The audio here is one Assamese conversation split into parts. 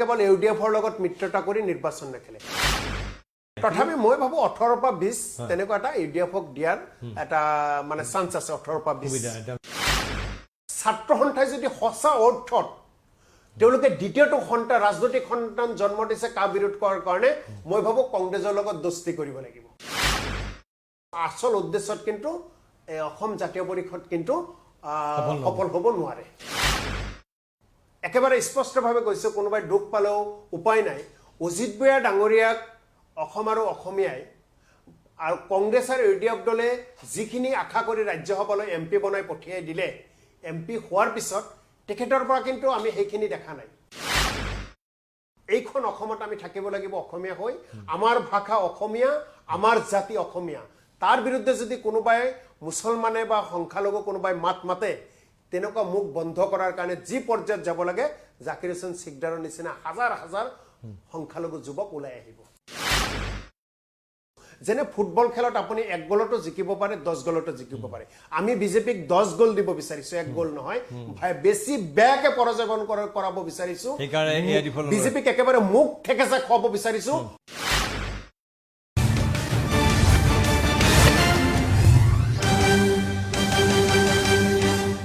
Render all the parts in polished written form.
কেৱল ইউডিএফৰ লগত মিত্ৰতা কৰি নিৰ্বাচন নেখেলে তথাপি মই ভাবো 18 পৰা 20 তেনেকুৱা এটা ইউডিএফক দিয়াৰ এটা মানে চান্স আছে 18 পৰা 20 ছাত্ৰ সন্থাই যদি সঁচা অৰ্থত তেওঁলোকে দ্বিতীয়টো সন্তান ৰাজনৈতিক সন্তান জন্ম দিছে কা বিৰোধ কৰাৰ কাৰণে মই ভাবো কংগ্ৰেছৰ লগত দোস্তি কৰিব লাগিব আসল উদ্দেশ্যত কিন্তু অসম জাতীয় পৰিষদ কিন্তু সফল হ'ব নোৱাৰে একেবাৰে স্পষ্টভাৱে কৈছে কোনোবাই দুখ পালেও উপায় নাই অজিত বৰা ডাঙৰীয়াক অসম আৰু অসমীয়াই আৰু কংগ্ৰেছ আৰু ইউডিএফ দলে যিখিনি আশা কৰি ৰাজ্যসভালৈ এমপি বনাই পঠিয়াই দিলে এমপি হোৱাৰ পিছত তেখেতৰ পৰা কিন্তু আমি সেইখিনি দেখা নাই এইখন অসমত আমি থাকিব লাগিব অসমীয়া হৈ আমাৰ ভাষা অসমীয়া আমাৰ জাতি অসমীয়া তাৰ বিৰুদ্ধে যদি কোনোবাই মুছলমানে বা সংখ্যালঘু কোনোবাই মাত মাতে তেনেকুৱা মুখ বন্ধ কৰাৰ কাৰণে যি পৰ্যায়ত যাব লাগে জাকিৰ হোসেন সিকদাৰৰ নিচিনা হাজাৰ হাজাৰ সংখ্যালঘু যুৱক ওলাই আহিব যেনে ফুটবল খেলত আপুনি 1 গলতো জিকিব পাৰে 10 গলতো জিকিব পাৰে আমি বিজেপিক 10 গল দিব বিচাৰিছো 1 গল নহয় বেছি বেয়াকে পৰাজয় কৰাব বিচাৰিছো বিজেপিক একেবাৰে মুখ ঠেকেচা খুৱাব বিচাৰিছো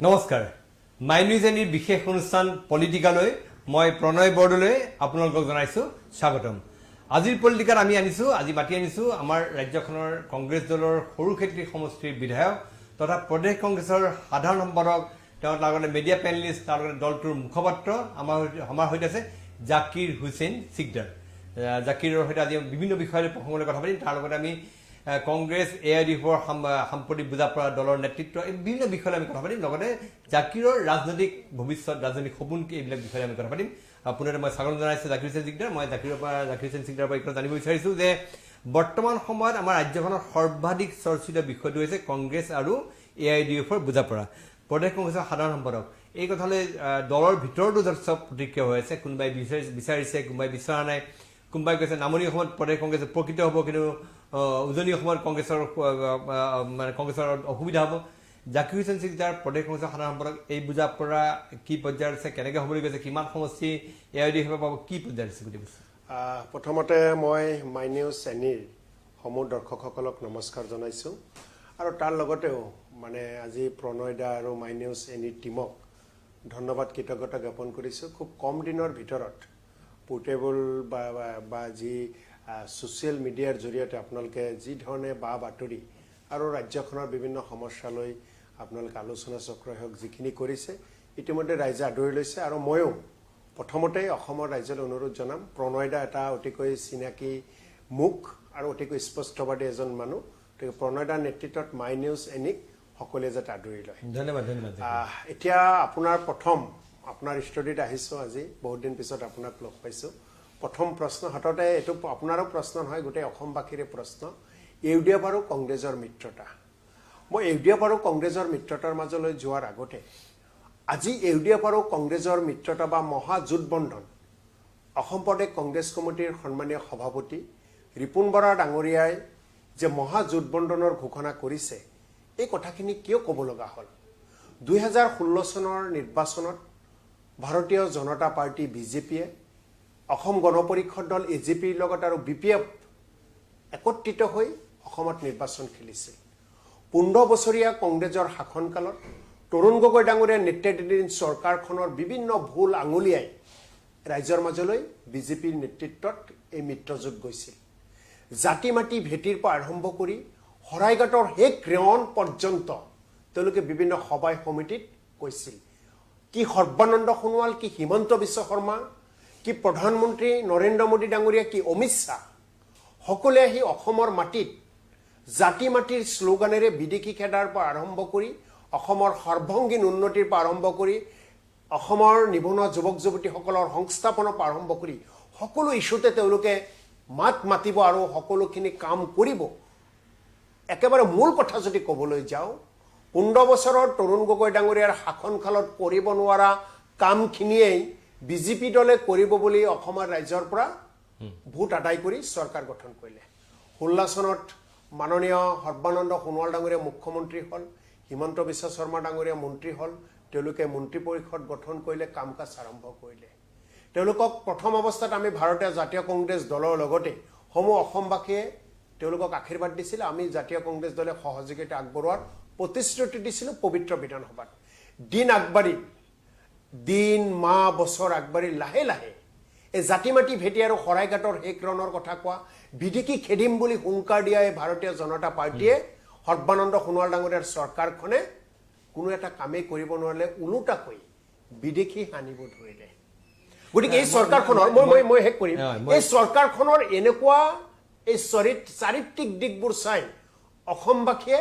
নমস্কাৰ মাই নিউজ এনিৰ বিশেষ অনুষ্ঠান পলিটিকালৈ মই প্ৰণয় বৰদলৈ আপোনালোকক জনাইছো স্বাগতম আজিৰ পলিটিকাত আমি আনিছো আজি মাতি আনিছো আমাৰ ৰাজ্যখনৰ কংগ্ৰেছ দলৰ সৰুক্ষেত্ৰী সমষ্টিৰ বিধায়ক তথা প্ৰদেশ কংগ্ৰেছৰ সাধাৰণ সম্পাদক তেওঁৰ লগতে মিডিয়া পেনেলিষ্ট তাৰ লগতে দলটোৰ মুখপাত্ৰ আমাৰ সৈতে আছে জাকিৰ হোসেন সিকদাৰ জাকিৰৰ সৈতে আজি বিভিন্ন বিষয়ৰ প্ৰসংগলৈ কথা পাতিম তাৰ লগতে আমি কংগ্ৰেছ এআইডিএফৰ সাম্প্ৰতিক বুজা পৰা দলৰ নেতৃত্ব এই বিভিন্ন বিষয়লৈ আমি কথা পাতিম লগতে জাকিৰৰ ৰাজনৈতিক ভৱিষ্যত ৰাজনৈতিক সপোন কি এইবিলাক বিষয়লৈ আমি কথা পাতিম পুনৰ মই স্বাগতম জনাইছো জাকিৰ হোসেন সিকদাৰ মই জাকিৰ হোসেন সিকদাৰৰ পৰা জানিব বিচাৰিছো যে বৰ্তমান সময়ত আমাৰ ৰাজ্যখনৰ সৰ্বাধিক চৰ্চিত বিষয়টো হৈছে কংগ্ৰেছ আৰু এআইডিএফৰ বুজা পৰা প্ৰদেশ কংগ্ৰেছৰ সাধাৰণ সম্পাদক এই কথালৈ দলৰ ভিতৰতো যথেষ্ট প্ৰতিক্ৰিয়া হৈ আছে কোনোবাই বিচাৰিছে কোনোবাই বিচৰা নাই কোনোবাই কৈছে নামনি অসমত প্ৰদেশ কংগ্ৰেছ উপকৃত হ'ব কিন্তু উজনি অসমত কংগ্ৰেছৰ মানে কংগ্ৰেছৰ অসুবিধা হ'ব জাকিৰ হোসেন সিকদাৰ প্ৰদেশ কংগ্ৰেছৰ সাধাৰণ সম্পাদক এই বুজা পৰা কি পৰ্যায়ত আছে কেনেকৈ হ'ব বুলি কৈছে কিমান সমষ্টি এআইডিএফে পাব কি পৰ্যায়ত আছে গোটেই প্ৰথমতে মই মাই নিউজ এনিৰ সমূহ দৰ্শকসকলক নমস্কাৰ জনাইছো আৰু তাৰ লগতেও মানে আজি প্ৰণয় দা আৰু মাই নিউজ এনিৰ টিমক ধন্যবাদ কৃতজ্ঞতা জ্ঞাপন কৰিছো খুব কম দিনৰ ভিতৰত পোৰ্টেবল বা যি ছ'চিয়েল মিডিয়াৰ জৰিয়তে আপোনালোকে যি ধৰণে বা বাতৰি আৰু ৰাজ্যখনৰ বিভিন্ন সমস্যালৈ আপোনালোকে আলোচনা চক্ৰই হওক যিখিনি কৰিছে ইতিমধ্যে ৰাইজে আদৰি লৈছে আৰু ময়ো প্ৰথমতে অসমৰ ৰাইজলৈ অনুৰোধ জনাম প্ৰণয় দা এটা অতিকৈ চিনাকি মুখ আৰু অতিকৈ স্পষ্টবাদী এজন মানুহ গতিকে প্ৰণয় দাৰ নেতৃত্বত মাই নিউজ এনিক সকলোৱে যাতে আদৰি লয় ধন্যবাদ ধন্যবাদ এতিয়া আপোনাৰ প্ৰথম আপোনাৰ ষ্টুডিঅ'ত আহিছোঁ আজি বহুত দিন পিছত আপোনাক লগ পাইছোঁ প্ৰথম প্ৰশ্ন হাততে এইটো আপোনাৰো প্ৰশ্ন নহয় গোটেই অসমবাসীৰে প্ৰশ্ন ইউডিএফ আৰু কংগ্ৰেছৰ মিত্ৰতা মই ইউডিএফ আৰু কংগ্ৰেছৰ মিত্ৰতাৰ মাজলৈ যোৱাৰ আগতে আজি ইউডিএফ আৰু কংগ্ৰেছৰ মিত্ৰতা বা মহাজোঁটবন্ধন অসম প্ৰদেশ কংগ্ৰেছ কমিটিৰ সন্মানীয় সভাপতি ৰিপুণ বৰা ডাঙৰীয়াই যে মহাজোঁটবন্ধনৰ ঘোষণা কৰিছে এই কথাখিনি কিয় ক'ব লগা হ'ল 2016 চনৰ নিৰ্বাচনত ভাৰতীয় জনতা পাৰ্টি বিজেপিয়ে অসম গণ পৰিষদ দল এজিপিৰ লগত আৰু বিপিএফ একত্ৰিত হৈ অসমত নিৰ্বাচন খেলিছিল 15 বছৰীয়া কংগ্ৰেছৰ শাসনকালত তৰুণ গগৈ ডাঙৰীয়াৰ নেতৃত্বাধীন চৰকাৰখনৰ বিভিন্ন ভুল আঙুলিয়াই ৰাজ্যৰ মাজলৈ বিজেপিৰ নেতৃত্বত এই মিত্ৰজোঁট গৈছিল জাতি মাটি ভেটিৰ পৰা আৰম্ভ কৰি শৰাইঘাটৰ শেষ ৰেৱন পৰ্যন্ত তেওঁলোকে বিভিন্ন সভাই সমিতিত কৈছিল কি সৰ্বানন্দ সোণোৱাল কি হিমন্ত বিশ্ব শৰ্মা কি প্ৰধানমন্ত্ৰী নৰেন্দ্ৰ মোদী ডাঙৰীয়া কি অমিত শ্বাহ সকলোৱে আহি অসমৰ মাটিত জাতি মাটিৰ শ্লোগানেৰে বিদেশী খেদাৰ পৰা আৰম্ভ কৰি অসমৰ সৰ্বাংগীন উন্নতিৰ পৰা আৰম্ভ কৰি অসমৰ নিবনুৱা যুৱক যুৱতীসকলৰ সংস্থাপনৰ পৰা আৰম্ভ কৰি সকলো ইস্যুতে তেওঁলোকে মাত মাতিব আৰু সকলোখিনি কাম কৰিব একেবাৰে মূল কথা যদি ক'বলৈ যাওঁ 15 বছৰৰ তৰুণ গগৈ ডাঙৰীয়াৰ শাসনকালত কৰিব নোৱাৰা কামখিনিয়েই বিজেপি দলে কৰিব বুলি অসমৰ ৰাজ্যৰ পৰা ভোট আদায় কৰি চৰকাৰ গঠন কৰিলে 16 চনত মাননীয় সৰ্বানন্দ সোণোৱাল ডাঙৰীয়া মুখ্যমন্ত্ৰী হ'ল হিমন্ত বিশ্ব শৰ্মা ডাঙৰীয়া মন্ত্ৰী হ'ল তেওঁলোকে মন্ত্ৰী পৰিষদ গঠন কৰিলে কাম কাজ আৰম্ভ কৰিলে তেওঁলোকক প্ৰথম অৱস্থাত আমি ভাৰতীয় জাতীয় কংগ্ৰেছ দলৰ লগতে সমূহ অসমবাসীয়ে তেওঁলোকক আশীৰ্বাদ দিছিল আমি জাতীয় কংগ্ৰেছ দলে সহযোগিতা আগবঢ়োৱাৰ প্ৰতিশ্ৰুতি দিছিলোঁ পবিত্ৰ বিধানসভাত দিন আগবাঢ়ি দিন মাহ বছৰ আগবাঢ়ি লাহে লাহে এই জাতি মাটি ভেটি আৰু শৰাইঘাটৰ শেষৰণৰ কথা কোৱা বিধিকি খেদিম বুলি হুংকাৰ দিয়া এই ভাৰতীয় জনতা পাৰ্টীয়ে সৰ্বানন্দ সোণোৱাল ডাঙৰীয়াৰ চৰকাৰখনে কোনো এটা কামেই কৰিব নোৱাৰিলে ওলোটাকৈ বিদেশী হানিব ধৰিলে গতিকে এই চৰকাৰখনৰ মই শেষ কৰিম এই চৰকাৰখনৰ এনেকুৱা এই চাৰিত্ৰিক দিশবোৰ চাই অসমবাসীয়ে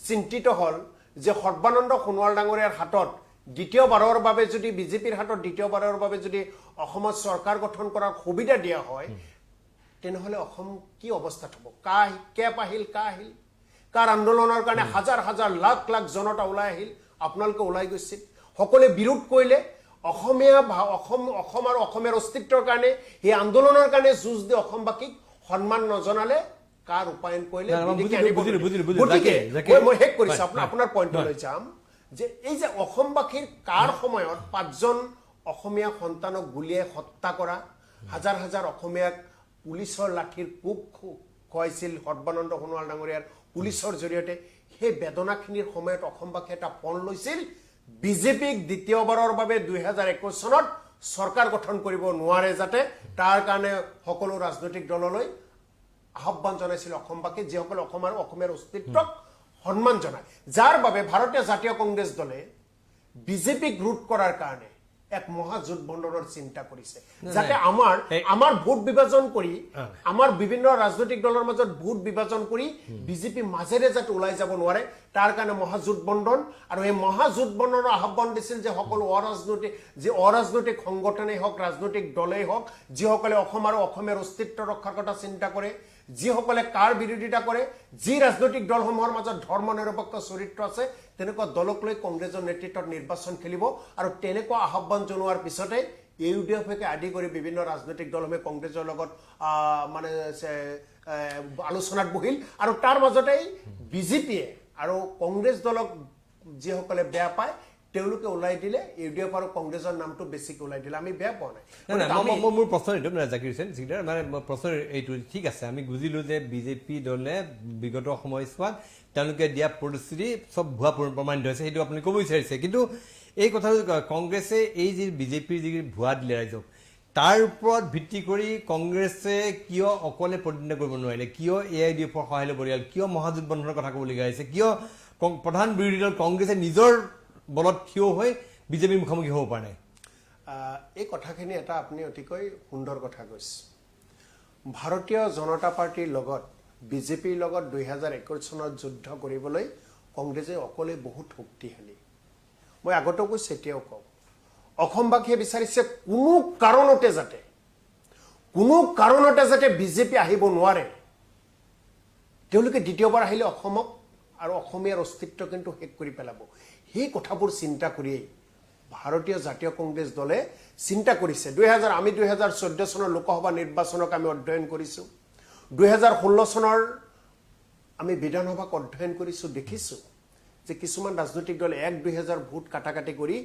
চিন্তিত হ'ল যে সৰ্বানন্দ সোণোৱাল ডাঙৰীয়াৰ হাতত দ্বিতীয়বাৰৰ বাবে যদি বিজেপিৰ হাতত দ্বিতীয়বাৰৰ বাবে যদি অসমত চৰকাৰ গঠন কৰাৰ সুবিধা দিয়া হয় তেনেহ'লে অসম কি অৱস্থাত হ'ব কা আহিল কাৰ আন্দোলনৰ কাৰণে হাজাৰ হাজাৰ লাখ লাখ জনতা ওলাই আহিল আপোনালোকে ওলাই গৈছিল সকলোৱে বিৰোধ কৰিলে অসম আৰু অসমৰ অস্তিত্বৰ কাৰণে এই আন্দোলনৰ কাৰণে যুঁজ দি অসমবাসীক সন্মান নজনালে কাৰ ৰূপায়ণ কৰিলে গতিকে মই শেষ কৰিছোঁ আপোনাৰ পইণ্টলৈ যাম যে এই যে অসমবাসীৰ কাৰ সময়ত 5জন অসমীয়া সন্তানক গুলিয়াই হত্যা কৰা হাজাৰ হাজাৰ অসমীয়াক পুলিচৰ লাঠিৰ কোব খুৱাইছিল সৰ্বানন্দ সোণোৱাল ডাঙৰীয়াৰ পুলিচৰ জৰিয়তে সেই বেদনাখিনিৰ সময়ত অসমবাসীয়ে এটা পণ লৈছিল বিজেপিক দ্বিতীয়বাৰৰ বাবে 2021 চনত চৰকাৰ গঠন কৰিব নোৱাৰে যাতে তাৰ কাৰণে সকলো ৰাজনৈতিক দললৈ আহ্বান জনাইছিল অসমবাসী যিসকলে অসম আৰু অসমৰ অস্তিত্বক সন্মান জনায় যাৰ বাবে ভাৰতীয় জাতীয় কংগ্ৰেছ দলে বিজেপিক ৰোধ কৰাৰ কাৰণে এক মহাজোঁট বন্ধনৰ চিন্তা কৰিছে যাতে আমাৰ ভোট বিভাজন কৰি আমাৰ বিভিন্ন ৰাজনৈতিক দলৰ মাজত ভোট বিভাজন কৰি বিজেপি মাজেৰে যাতে ওলাই যাব নোৱাৰে তাৰ কাৰণে মহাজোঁট বন্ধন আৰু এই মহাজোঁট বন্ধনৰ আহ্বান দিছিল যে সকলো অৰাজনৈতিক সংগঠনেই হওক ৰাজনৈতিক দলেই হওক যিসকলে অসম আৰু অসমৰ অস্তিত্ব ৰক্ষাৰ কথা চিন্তা কৰে যিসকলে কাৰ বিৰোধিতা কৰে যি ৰাজনৈতিক দলসমূহৰ মাজত ধৰ্ম নিৰপেক্ষ চৰিত্ৰ আছে তেনেকুৱা দলক লৈ কংগ্ৰেছৰ নেতৃত্বত নিৰ্বাচন খেলিব আৰু তেনেকুৱা আহ্বান জনোৱাৰ পিছতে ইউডিএফকে আদি কৰি বিভিন্ন ৰাজনৈতিক দলসমূহে কংগ্ৰেছৰ লগত মানে আলোচনাত বহিল আৰু তাৰ মাজতেই বিজেপিয়ে আৰু কংগ্ৰেছ দলক যিসকলে বেয়া পায় তেওঁলোকে ওলাই দিলে ইউডিএফ আৰু কংগ্ৰেছৰ নামটো বেছিকৈ ওলাই দিলে আমি বেয়া পোৱা নাই মোৰ প্ৰশ্ন এইটো জাকিৰ হুছেইন সিকদাৰ মানে প্ৰশ্ন এইটো ঠিক আছে আমি বুজিলোঁ যে বিজেপি দলে বিগত সময়ছোৱাত তেওঁলোকে দিয়া প্ৰতিশ্ৰুতি চব ভুৱা প্ৰমাণিত হৈছে সেইটো আপুনি ক'ব বিচাৰিছে কিন্তু এই কথাটো কংগ্ৰেছে এই যি বিজেপিৰ যি ভুৱা দিলে ৰাইজক তাৰ ওপৰত ভিত্তি কৰি কংগ্ৰেছে কিয় অকলে প্ৰতিদ্বন্দ্বিতা কৰিব নোৱাৰিলে কিয় AIDFৰ সহায় ল'ব লাগিল কিয় মহাজোঁট বন্ধনৰ কথা ক'বলগীয়া হৈছে কিয় প্ৰধান বিৰোধী দল কংগ্ৰেছে নিজৰ বলত থিয় হৈ বিজেপিৰ মুখামুখি হ'ব পৰা নাই এই কথাখিনি এটা আপুনি অতিকৈ সুন্দৰ কথা কৈছে ভাৰতীয় জনতা পাৰ্টিৰ লগত বিজেপিৰ লগত 2021 চনত যুদ্ধ কৰিবলৈ কংগ্ৰেছে অকলে বহুত শক্তিশালী মই আগতেও কৈছোঁ এতিয়াও কওঁ অসমবাসীয়ে বিচাৰিছে কোনো কাৰণতে যাতে বিজেপি আহিব নোৱাৰে তেওঁলোকে দ্বিতীয়বাৰ আহিলে অসমক আৰু অসমীয়াৰ অস্তিত্ব কিন্তু শেষ কৰি পেলাব সেই কথাবোৰ চিন্তা কৰিয়েই ভাৰতীয় জাতীয় কংগ্ৰেছ দলে চিন্তা কৰিছে আমি 2014 চনৰ লোকসভা নিৰ্বাচনক আমি অধ্যয়ন কৰিছোঁ 2016 চনৰ আমি বিধানসভাক অধ্যয়ন কৰিছোঁ দেখিছোঁ যে কিছুমান ৰাজনৈতিক দলে 1-2000 ভোট কাটাকাটি কৰি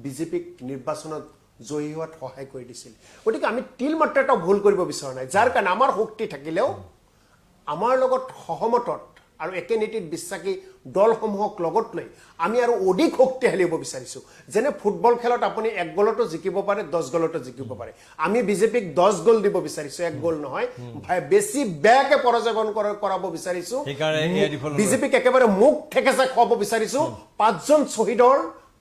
বিজেপিক নিৰ্বাচনত জয়ী হোৱাত সহায় কৰি দিছিল গতিকে আমি তিলমাত্ৰ এটা ভুল কৰিব বিচৰা নাই যাৰ কাৰণে আমাৰ শক্তি থাকিলেও আমাৰ লগত সহমতত আৰু একে নীতিত বিশ্বাসী দলসমূহক লগত লৈ আমি আৰু অধিক শক্তিশালী হ'ব বিচাৰিছোঁ যেনে ফুটবল খেলত আপুনি 1 গলতো জিকিব পাৰে 10 গলতো জিকিব পাৰে আমি বিজেপিক 10 গল দিব বিচাৰিছোঁ 1 গল নহয় বেছি বেয়াকে পৰাজয় কৰাব বিচাৰিছোঁ বিজেপিক একেবাৰে মুখ ঠেকেচা খুৱাব বিচাৰিছোঁ 5জন শ্বহীদৰ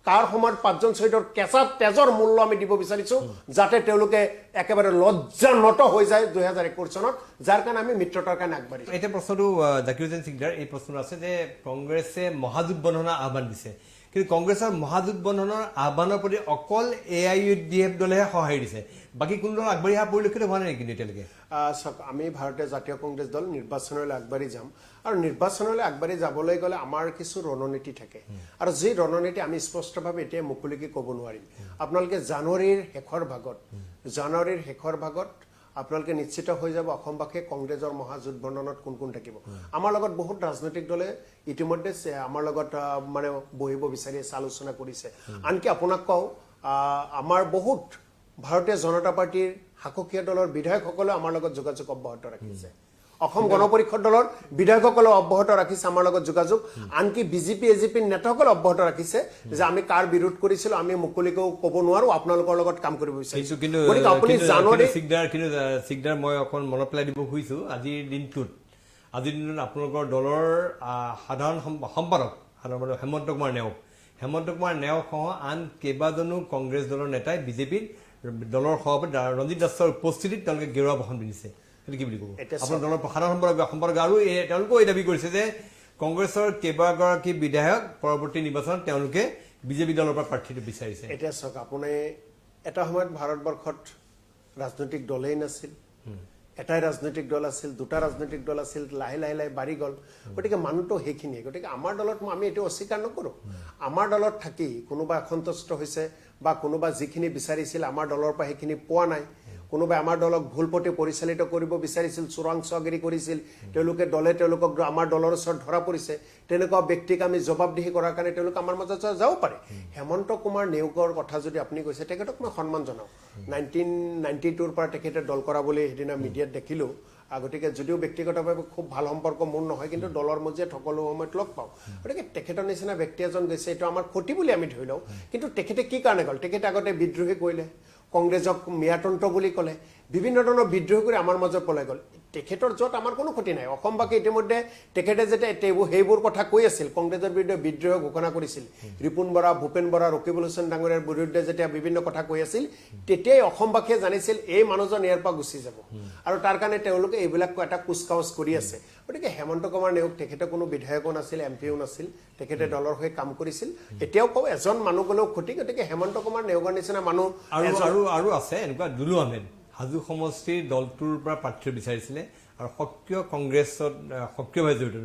তাৰ সময়ত 5জন শ্বহীদৰ কেঁচা তেজৰ মূল্য আমি দিব বিচাৰিছোঁ যাতে তেওঁলোকে একেবাৰে লজ্জানত হৈ যায় 2021 চনত যাৰ কাৰণে আমি মিত্ৰতাৰ কাৰণে আগবাঢ়িছোঁ এতিয়া প্ৰশ্নটো জাকিৰ হুছেইন সিকদাৰ এই প্ৰশ্নটো আছে যে কংগ্ৰেছে মহাজোঁট বন্ধনৰ আহ্বান দিছে কিন্তু কংগ্ৰেছৰ মহাজোঁট বন্ধনৰ আহ্বানৰ প্ৰতি অকল AIDF দলেহে সহায় দিছে বাকী কোনো দল আগবাঢ়ি অহা পৰিলক্ষিত হোৱা নাই কিন্তু এতিয়ালৈকে চাওক আমি ভাৰতীয় জাতীয় কংগ্ৰেছ দল নিৰ্বাচনলৈ আগবাঢ়ি যাম আৰু নিৰ্বাচনলৈ আগবাঢ়ি যাবলৈ গ'লে আমাৰ কিছু ৰণনীতি থাকে আৰু যি ৰণনীতি আমি স্পষ্টভাৱে এতিয়া মুকলিকৈ ক'ব নোৱাৰিম আপোনালোকে জানুৱাৰীৰ শেষৰ ভাগত আপোনালোকে নিশ্চিত হৈ যাব অসমবাসীয়ে কংগ্ৰেছৰ মহাজোঁট বন্ধনত কোন থাকিব আমাৰ লগত বহুত ৰাজনৈতিক দলে ইতিমধ্যে আমাৰ লগত মানে বহিব বিচাৰি আলোচনা কৰিছে আনকি আপোনাক কওঁ আমাৰ বহুত ভাৰতীয় জনতা পাৰ্টিৰ শাসকীয় দলৰ বিধায়কসকলেও আমাৰ লগত যোগাযোগ অব্যাহত ৰাখিছে অসম গণ পৰিষদ দলৰ বিধায়কসকলেও অব্যাহত ৰাখিছে আমাৰ লগত যোগাযোগ আনকি বিজেপি এজিপিৰ নেতাসকলে অব্যাহত ৰাখিছে যে আমি কাৰ বিৰোধ কৰিছিলো আমি মুকলিকেও ক'ব নোৱাৰো আপোনালোকৰ লগত কাম কৰিব বিচাৰিছো গতিকে আপুনি জানুৱাৰী সিগদাৰ মই অকণ মনত পেলাই দিব খুজিছো আজিৰ দিনটোত আপোনালোকৰ দলৰ সাধাৰণ সম্পাদক হেমন্ত কুমাৰ নেওগ সহ আন কেইবাজনো কংগ্ৰেছ দলৰ নেতাই বিজেপিৰ দলৰ সভাপতি ৰঞ্জিত দাসৰ উপস্থিতিত তেওঁলোকে গেৰুৱা বসন পিন্ধিছে কি বুলি ক'ব আপোনাৰ দলৰ সাধাৰণ সম্পাদক আৰু তেওঁলোকেও এই দাবী কৰিছে যে কংগ্ৰেছৰ কেইবাগৰাকী বিধায়ক পৰৱৰ্তী নিৰ্বাচনত তেওঁলোকে বিজেপি দলৰ পৰা প্ৰাৰ্থীটো বিচাৰিছে এতিয়া চাওক আপুনি এটা সময়ত ভাৰতবৰ্ষত ৰাজনৈতিক দলেই নাছিল এটাই ৰাজনৈতিক দল আছিল দুটা ৰাজনৈতিক দল আছিল লাহে লাহে লাহে বাঢ়ি গ'ল গতিকে মানুহটো সেইখিনিয়ে গতিকে আমাৰ দলত আমি এইটো অস্বীকাৰ নকৰোঁ আমাৰ দলত থাকি কোনোবা অসন্তুষ্ট হৈছে বা কোনোবা যিখিনি বিচাৰিছিল আমাৰ দলৰ পৰা সেইখিনি পোৱা নাই কোনোবাই আমাৰ দলক ভুল পথে পৰিচালিত কৰিব বিচাৰিছিল চোৰাংচোৱাগিৰি কৰিছিল তেওঁলোকে দলে তেওঁলোকক আমাৰ দলৰ ওচৰত ধৰা পৰিছে তেনেকুৱা ব্যক্তিক আমি জবাবদিহি কৰাৰ কাৰণে তেওঁলোক আমাৰ মাজত যাব পাৰে হেমন্ত কুমাৰ নেওগৰ কথা যদি আপুনি কৈছে তেখেতক মই সন্মান জনাওঁ 1992ৰ পৰা তেখেতে দল কৰা বুলি সেইদিনা মিডিয়াত দেখিলোঁ গতিকে যদিও ব্যক্তিগতভাৱে খুব ভাল সম্পৰ্ক মোৰ নহয় কিন্তু দলৰ মজিয়াত সকলো সময়ত লগ পাওঁ গতিকে তেখেতৰ নিচিনা ব্যক্তি এজন গৈছে এইটো আমাৰ ক্ষতি বুলি আমি ধৰি লওঁ কিন্তু তেখেতে কি কাৰণে গ'ল তেখেতে আগতে বিদ্ৰোহী কৰিলে কংগ্ৰেছক মিয়াতন্ত্ৰ বুলি ক'লে বিভিন্ন ধৰণৰ বিদ্ৰোহ কৰি আমাৰ মাজত পলাই গ'ল তেখেতৰ য'ত আমাৰ কোনো ক্ষতি নাই অসমবাসী ইতিমধ্যে তেখেতে যেতিয়া সেইবোৰ কথা কৈ আছিল কংগ্ৰেছৰ বিৰুদ্ধে বিদ্ৰোহ ঘোষণা কৰিছিল ৰিপুণ বৰা ভূপেন বৰা ৰকিবুল হুছেইন ডাঙৰীয়াৰ বিৰুদ্ধে যেতিয়া বিভিন্ন কথা কৈ আছিল তেতিয়াই অসমবাসীয়ে জানিছিল এই মানুহজন ইয়াৰ পৰা গুচি যাব আৰু তাৰ কাৰণে তেওঁলোকে এইবিলাক এটা কুচকাৱাজ কৰি আছে গতিকে হেমন্ত কুমাৰ নেওগ তেখেতে কোনো বিধায়কো নাছিল এমপিও নাছিল তেখেতে দলৰ হৈ কাম কৰিছিল এতিয়াও কওঁ এজন মানুহ গ'লেও ক্ষতি গতিকে হেমন্ত কুমাৰ নেওগৰ নিচিনা মানুহ আৰু আছে এনেকুৱা দুলু আহমেদ হাজো সমষ্টিৰ দলটোৰ পৰা প্ৰাৰ্থী বিচাৰিছিলে আৰু সক্ৰিয় কংগ্ৰেছত সক্ৰিয়ভাৱে জড়িত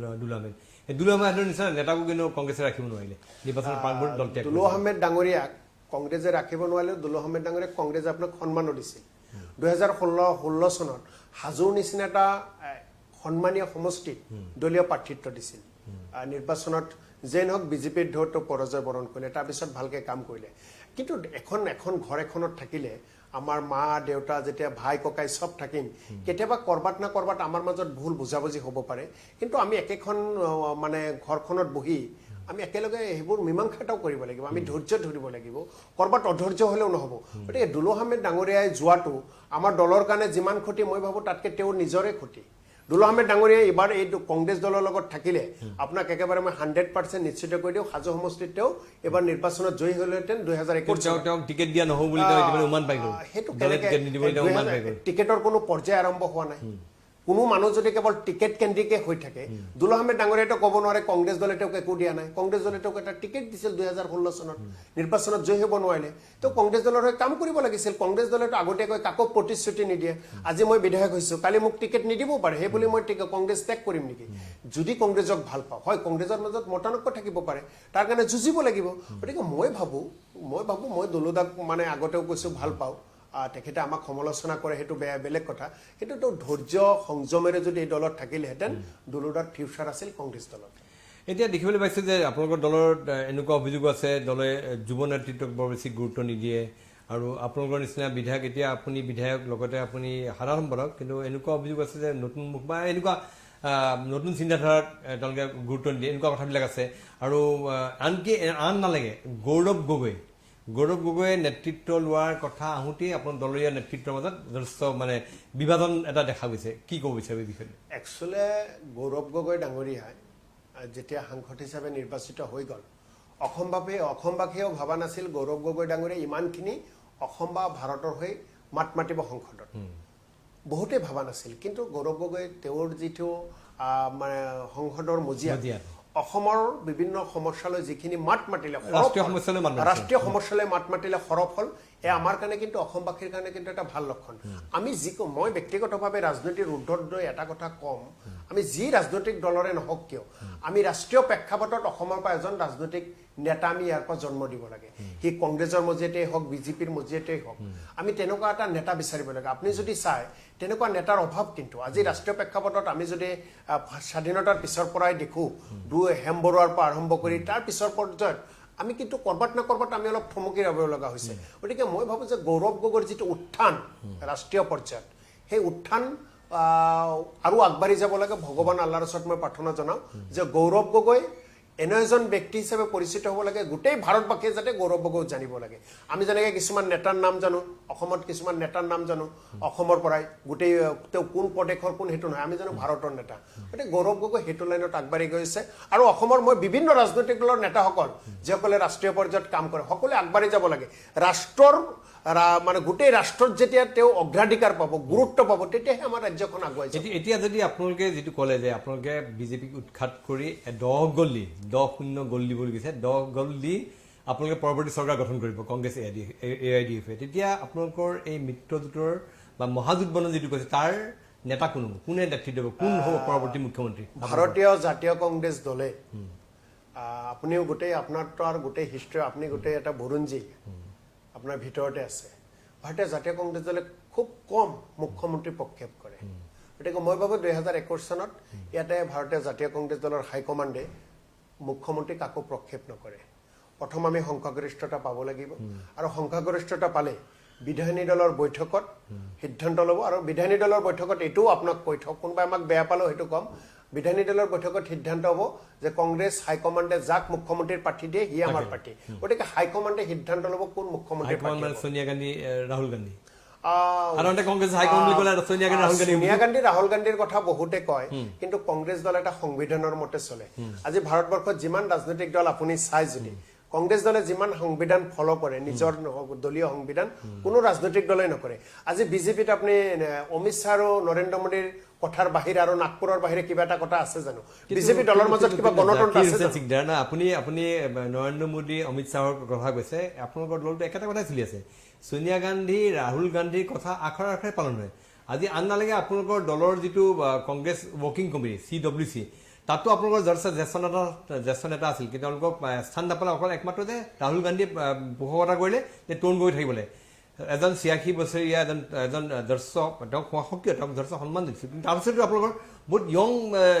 দুলু আহমেদৰ নিচিনা নেতাকো কিন্তু কংগ্ৰেছে ৰাখিব নোৱাৰিলে নিৰ্বাচনৰ প্ৰাংগণত দল ত্যাগ দুলু আহমেদ ডাঙৰীয়াক কংগ্ৰেছে ৰাখিব নোৱাৰিলেও দুলু আহমেদ ডাঙৰীয়াক কংগ্ৰেছে আপোনাক সন্মানো দিছিল 2016 চনত হাজোৰ নিচিনা এটা সন্মানীয় সমষ্টিত দলীয় প্ৰাৰ্থিত্ব দিছিল নিৰ্বাচনত যে নহওক বিজেপিৰ ঢৌটো পৰাজয় বৰণ কৰিলে তাৰপিছত ভালকৈ কাম কৰিলে কিন্তু এখন ঘৰ এখনত থাকিলে আমাৰ মা দেউতা যেতিয়া ভাই ককাই সব থাকিম কেতিয়াবা কৰবাত না কৰবাত আমাৰ মাজত ভুল বুজাবুজি হ'ব পাৰে কিন্তু আমি একেখন মানে ঘৰখনত বহি আমি একেলগে সেইবোৰ মীমাংসাটাও কৰিব লাগিব আমি ধৈৰ্য ধৰিব লাগিব কৰবাত অধৈৰ্য হ'লেও নহ'ব গতিকে দুলু আহমেদ ডাঙৰীয়াই যোৱাটো আমাৰ দলৰ কাৰণে যিমান ক্ষতি মই ভাবোঁ তাতকৈ তেওঁৰ নিজৰে ক্ষতি দুলু আহমেদ ডাঙৰীয়াই এইবাৰ এই কংগ্ৰেছ দলৰ লগত থাকিলে আপোনাক একেবাৰে মই 100% নিশ্চিত কৰি দিওঁ হাজো সমষ্টিত তেওঁ এইবাৰ নিৰ্বাচনত জয়ী হ'লহেঁতেন 2021 টিকেট দিয়া নহ'ব বুলি অনুমান পাই গ'ল সেইটো টিকেটৰ কোনো পৰ্যায় আৰম্ভ হোৱা নাই কোনো মানুহ যদি কেৱল টিকেট কেন্দ্ৰিকে হৈ থাকে দুলু আহমেদ ডাঙৰীয়াইতো ক'ব নোৱাৰে কংগ্ৰেছ দলে তেওঁক একো দিয়া নাই কংগ্ৰেছ দলে তেওঁক এটা টিকেট দিছিল 2016 চনত নিৰ্বাচনত জয়ী হ'ব নোৱাৰিলে তেওঁ কংগ্ৰেছ দলৰ হৈ কাম কৰিব লাগিছিল কংগ্ৰেছ দলেতো আগতীয়াকৈ কাকো প্ৰতিশ্ৰুতি নিদিয়ে আজি মই বিধায়ক হৈছোঁ কালি মোক টিকেট নিদিবও পাৰে সেই বুলি মই কংগ্ৰেছ ত্যাগ কৰিম নেকি যদি কংগ্ৰেছক ভাল পাওঁ হয় কংগ্ৰেছৰ মাজত মতানৈক্য থাকিব পাৰে তাৰ কাৰণে যুঁজিব লাগিব গতিকে মই ভাবোঁ মই দুলুদাক মানে আগতেও কৈছোঁ ভাল পাওঁ তেখেতে আমাক সমালোচনা কৰে সেইটো বেলেগ কথা কিন্তু তো ধৈৰ্য সংযমেৰে যদি এই দলত থাকিলেহেঁতেন দুলুদাৰ ফিউচাৰ আছিল কংগ্ৰেছ দলত এতিয়া দেখিবলৈ পাইছোঁ যে আপোনালোকৰ দলৰ এনেকুৱা অভিযোগ আছে দলে যুৱ নেতৃত্বক বৰ বেছি গুৰুত্ব নিদিয়ে আৰু আপোনালোকৰ নিচিনা বিধায়ক এতিয়া আপুনি বিধায়ক লগতে আপুনি সাধাৰণ সম্পাদক কিন্তু এনেকুৱা অভিযোগ আছে যে নতুন মুখ বা এনেকুৱা নতুন চিন্তাধাৰাক তেওঁলোকে গুৰুত্ব নিদিয়ে এনেকুৱা কথাবিলাক আছে আৰু আনকি আন নালাগে গৌৰৱ গগৈয়ে নেতৃত্ব লোৱাৰ কথা আহোঁতেই আপোনাৰ দলীয় নেতৃত্বৰ মাজত যথেষ্ট মানে বিভাজন এটা দেখা গৈছে কি ক'ব বিচাৰে এই বিষয়ে একচুৱেলি গৌৰৱ গগৈ ডাঙৰীয়াই যেতিয়া সাংসদ হিচাপে নিৰ্বাচিত হৈ গ'ল অসমবাসীয়েও ভবা নাছিল গৌৰৱ গগৈ ডাঙৰীয়াই ইমানখিনি অসম বা ভাৰতৰ হৈ মাত মাতিব সংসদত বহুতে ভবা নাছিল কিন্তু গৌৰৱ গগৈ তেওঁৰ যিটো মানে সংসদৰ মজিয়াত অসমৰ বিভিন্ন সমস্যালৈ যিখিনি মাত মাতিলে ৰাষ্ট্ৰীয় সমস্যালৈ মাত মাতিলে সৰব হ'ল এয়া আমাৰ কাৰণে কিন্তু অসমবাসীৰ কাৰণে কিন্তু এটা ভাল লক্ষণ আমি মই ব্যক্তিগতভাৱে ৰাজনীতিৰ ঊৰ্ধত এটা কথা কম আমি যি ৰাজনৈতিক দলৰে নহওক কিয় আমি ৰাষ্ট্ৰীয় প্ৰেক্ষাপটত অসমৰ পৰা এজন ৰাজনৈতিক নেতা আমি ইয়াৰ পৰা জন্ম দিব লাগে সি কংগ্ৰেছৰ মজিয়াতেই হওক বিজেপিৰ মজিয়াতেই হওক আমি তেনেকুৱা এটা নেতা বিচাৰিব লাগে আপুনি যদি চাই তেনেকুৱা নেতাৰ অভাৱ কিন্তু আজি ৰাষ্ট্ৰীয় প্ৰেক্ষাপটত আমি যদি স্বাধীনতাৰ পিছৰ পৰাই দেখোঁ হেম বৰুৱাৰ পৰা আৰম্ভ কৰি তাৰ পিছৰ পৰ্যায়ত আমি কিন্তু কৰবাত না কৰবাত আমি অলপ থমকি ৰ'ব লগা হৈছে গতিকে মই ভাবো যে গৌৰৱ গগৈৰ যিটো উত্থান ৰাষ্ট্ৰীয় পৰ্যায়ত সেই উত্থান আৰু আগবাঢ়ি যাব লাগে ভগৱান আল্লাহৰ ওচৰত মই প্ৰাৰ্থনা জনাওঁ যে গৌৰৱ গগৈ এনে এজন ব্যক্তি হিচাপে পৰিচিত হ'ব লাগে গোটেই ভাৰতবাসীয়ে যাতে গৌৰৱ গগৈ জানিব লাগে আমি যেনেকৈ কিছুমান নেতাৰ নাম জানো অসমত কিছুমান নেতাৰ নাম জানো অসমৰ পৰাই গোটেই তেওঁ কোন প্ৰদেশৰ কোন হেতু নহয় আমি জানো ভাৰতৰ নেতা গতিকে গৌৰৱ গগৈ হেতু লাইনত আগবাঢ়ি গৈছে আৰু অসমৰ মই বিভিন্ন ৰাজনৈতিক দলৰ নেতাসকল যিসকলে ৰাষ্ট্ৰীয় পৰ্যায়ত কাম কৰে সকলোৱে আগবাঢ়ি যাব লাগে ৰাষ্ট্ৰৰ মানে গোটেই ৰাষ্ট্ৰত যেতিয়া তেওঁ অগ্ৰাধিকাৰ পাব গুৰুত্ব পাব তেতিয়াহে আমাৰ ৰাজ্যখন আগুৱাই যাব এতিয়া যদি আপোনালোকে যিটো ক'লে যে আপোনালোকে বিজেপিক উৎখাত কৰি 10 গ'ল 10-0 গ'ল দিবলৈ গৈছে 10 গ'ল দি আপোনালোকে পৰৱৰ্তী চৰকাৰ গঠন কৰিব কংগ্ৰেছ AIDF তেতিয়া আপোনালোকৰ এই মিত্ৰজোঁটৰ বা মহাজোঁটবন্ধ যিটো কৈছে তাৰ নেতা কোনে নেতৃত্ব দিব কোন হ'ব পৰৱৰ্তী মুখ্যমন্ত্ৰী ভাৰতীয় জাতীয় কংগ্ৰেছ দলে আপুনিও গোটেই আপোনাৰতো আৰু গোটেই হিষ্ট্ৰী আপুনি গোটেই এটা বুৰঞ্জী আপোনাৰ ভিতৰতে আছে ভাৰতীয় জাতীয় কংগ্ৰেছ দলে খুব কম মুখ্যমন্ত্ৰী প্ৰক্ষেপ কৰে গতিকে মই ভাবোঁ 2021 চনত ইয়াতে ভাৰতীয় জাতীয় কংগ্ৰেছ দলৰ হাইকমাণ্ডে মুখ্যমন্ত্ৰী কাকো প্ৰক্ষেপ নকৰে প্ৰথম আমি সংখ্যাগৰিষ্ঠতা পাব লাগিব আৰু সংখ্যাগৰিষ্ঠতা পালে বিধায়িনী দলৰ বৈঠকত সিদ্ধান্ত ল'ব আৰু বিধায়িনী দলৰ বৈঠকত এইটোও আপোনাক কৈ থওক কোনোবাই আমাক বেয়া পালেও সেইটো কম বিধায়িনী দলৰ বৈঠকত সিদ্ধান্ত হ'ব যে কংগ্ৰেছ হাইকমাণ্ডে যাক মুখ্যমন্ত্ৰীৰ প্ৰাৰ্থী দিয়ে সি আমাৰ প্ৰাৰ্থী গতিকে হাইকমাণ্ডে সিদ্ধান্ত ল'ব কোন মুখ্যমন্ত্ৰীৰ প্ৰাৰ্থী সোনিয়া গান্ধী ৰাহুল গান্ধী সাধাৰণতে কংগ্ৰেছ হাইকমাণ্ড বুলি ক'লে সোনিয়া গান্ধী ৰাহুল গান্ধী সোনিয়া গান্ধী ৰাহুল গান্ধীৰ কথা বহুতে কয় কিন্তু কংগ্ৰেছ দল এটা সংবিধানৰ মতে চলে আজি ভাৰতবৰ্ষত যিমান ৰাজনৈতিক দল আপুনি চাই যদি কংগ্ৰেছ দলে যিমান সংবিধান ফলো কৰে নিজৰ দলীয় সংবিধান কোনো ৰাজনৈতিক দলেই নকৰে আজি বিজেপিত আপুনি অমিত শ্বাহ আৰু নৰেন্দ্ৰ মোদীৰ কথাৰ বাহিৰে আৰু নাগপুৰৰ বাহিৰে কিবা এটা কথা আছে জানো বিজেপি দলৰ মাজত কিবা গণতন্ত্ৰ আছে জানো আপুনি নৰেন্দ্ৰ মোদী অমিত শ্বাহৰ কথা কৈছে আপোনালোকৰ দলটো একেটা কথাই চলি আছে সোনিয়া গান্ধী ৰাহুল গান্ধীৰ কথা আখৰে আখৰে পালন হয় আজি আন নালাগে আপোনালোকৰ দলৰ যিটো কংগ্ৰেছ ৱৰ্কিং কমিটি CWC তাতো আপোনালোকৰ জ্যেষ্ঠ নেতা আছিল কিন্তু তেওঁলোকক স্থান নাপালে অকল একমাত্ৰ যে ৰাহুল গান্ধীয়ে পোষকতা কৰিলে যে তৰুণ গগৈ থাকিবলৈ এজন 86 বছৰীয়া এজন দৰ্শ তেওঁক সক্ৰিয় তেওঁক দৰ্শ সন্মান দিছিল কিন্তু তাৰপিছতো আপোনালোকৰ বহুত য়ং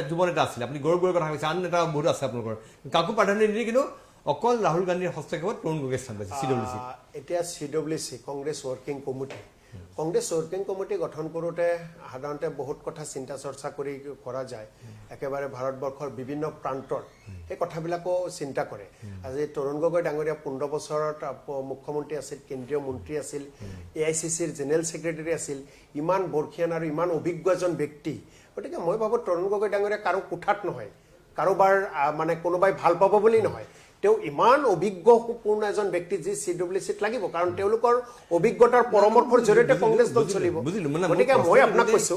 যুৱ নেতা আছিল আপুনি গৌৰৱৰ কথা কৈছে আন নেতা বহুত আছে আপোনালোকৰ কাকো প্ৰাধান্য নিদিয়ে কিন্তু অকল ৰাহুল গান্ধীৰ হস্তক্ষেপত তৰুণ গগৈ স্থান পাইছে CWC এতিয়া CWC কংগ্ৰেছ ৱৰ্কিং কমিটি গঠন কৰোঁতে সাধাৰণতে বহুত কথা চিন্তা চৰ্চা কৰি কৰা যায় একেবাৰে ভাৰতবৰ্ষৰ বিভিন্ন প্ৰান্তৰ সেই কথাবিলাকো চিন্তা কৰে আজি তৰুণ গগৈ ডাঙৰীয়া 15 বছৰত মুখ্যমন্ত্ৰী আছিল কেন্দ্ৰীয় মন্ত্ৰী আছিল AICCৰ জেনেৰেল ছেক্ৰেটাৰী আছিল ইমান বৰ্ষীয়ান আৰু ইমান অভিজ্ঞ এজন ব্যক্তি গতিকে মই ভাবোঁ তৰুণ গগৈ ডাঙৰীয়া কাৰো কোঠাত নহয় কাৰোবাৰ মানে কোনোবাই ভাল পাব বুলি নহয় তেওঁ ইমান অভিজ্ঞপূৰ্ণ এজন ব্যক্তি যি CWCত লাগিব কাৰণ তেওঁলোকৰ অভিজ্ঞতাৰ পৰামৰ্শৰ জৰিয়তে কংগ্ৰেছ দল চলিব গতিকে মই আপোনাক কৈছো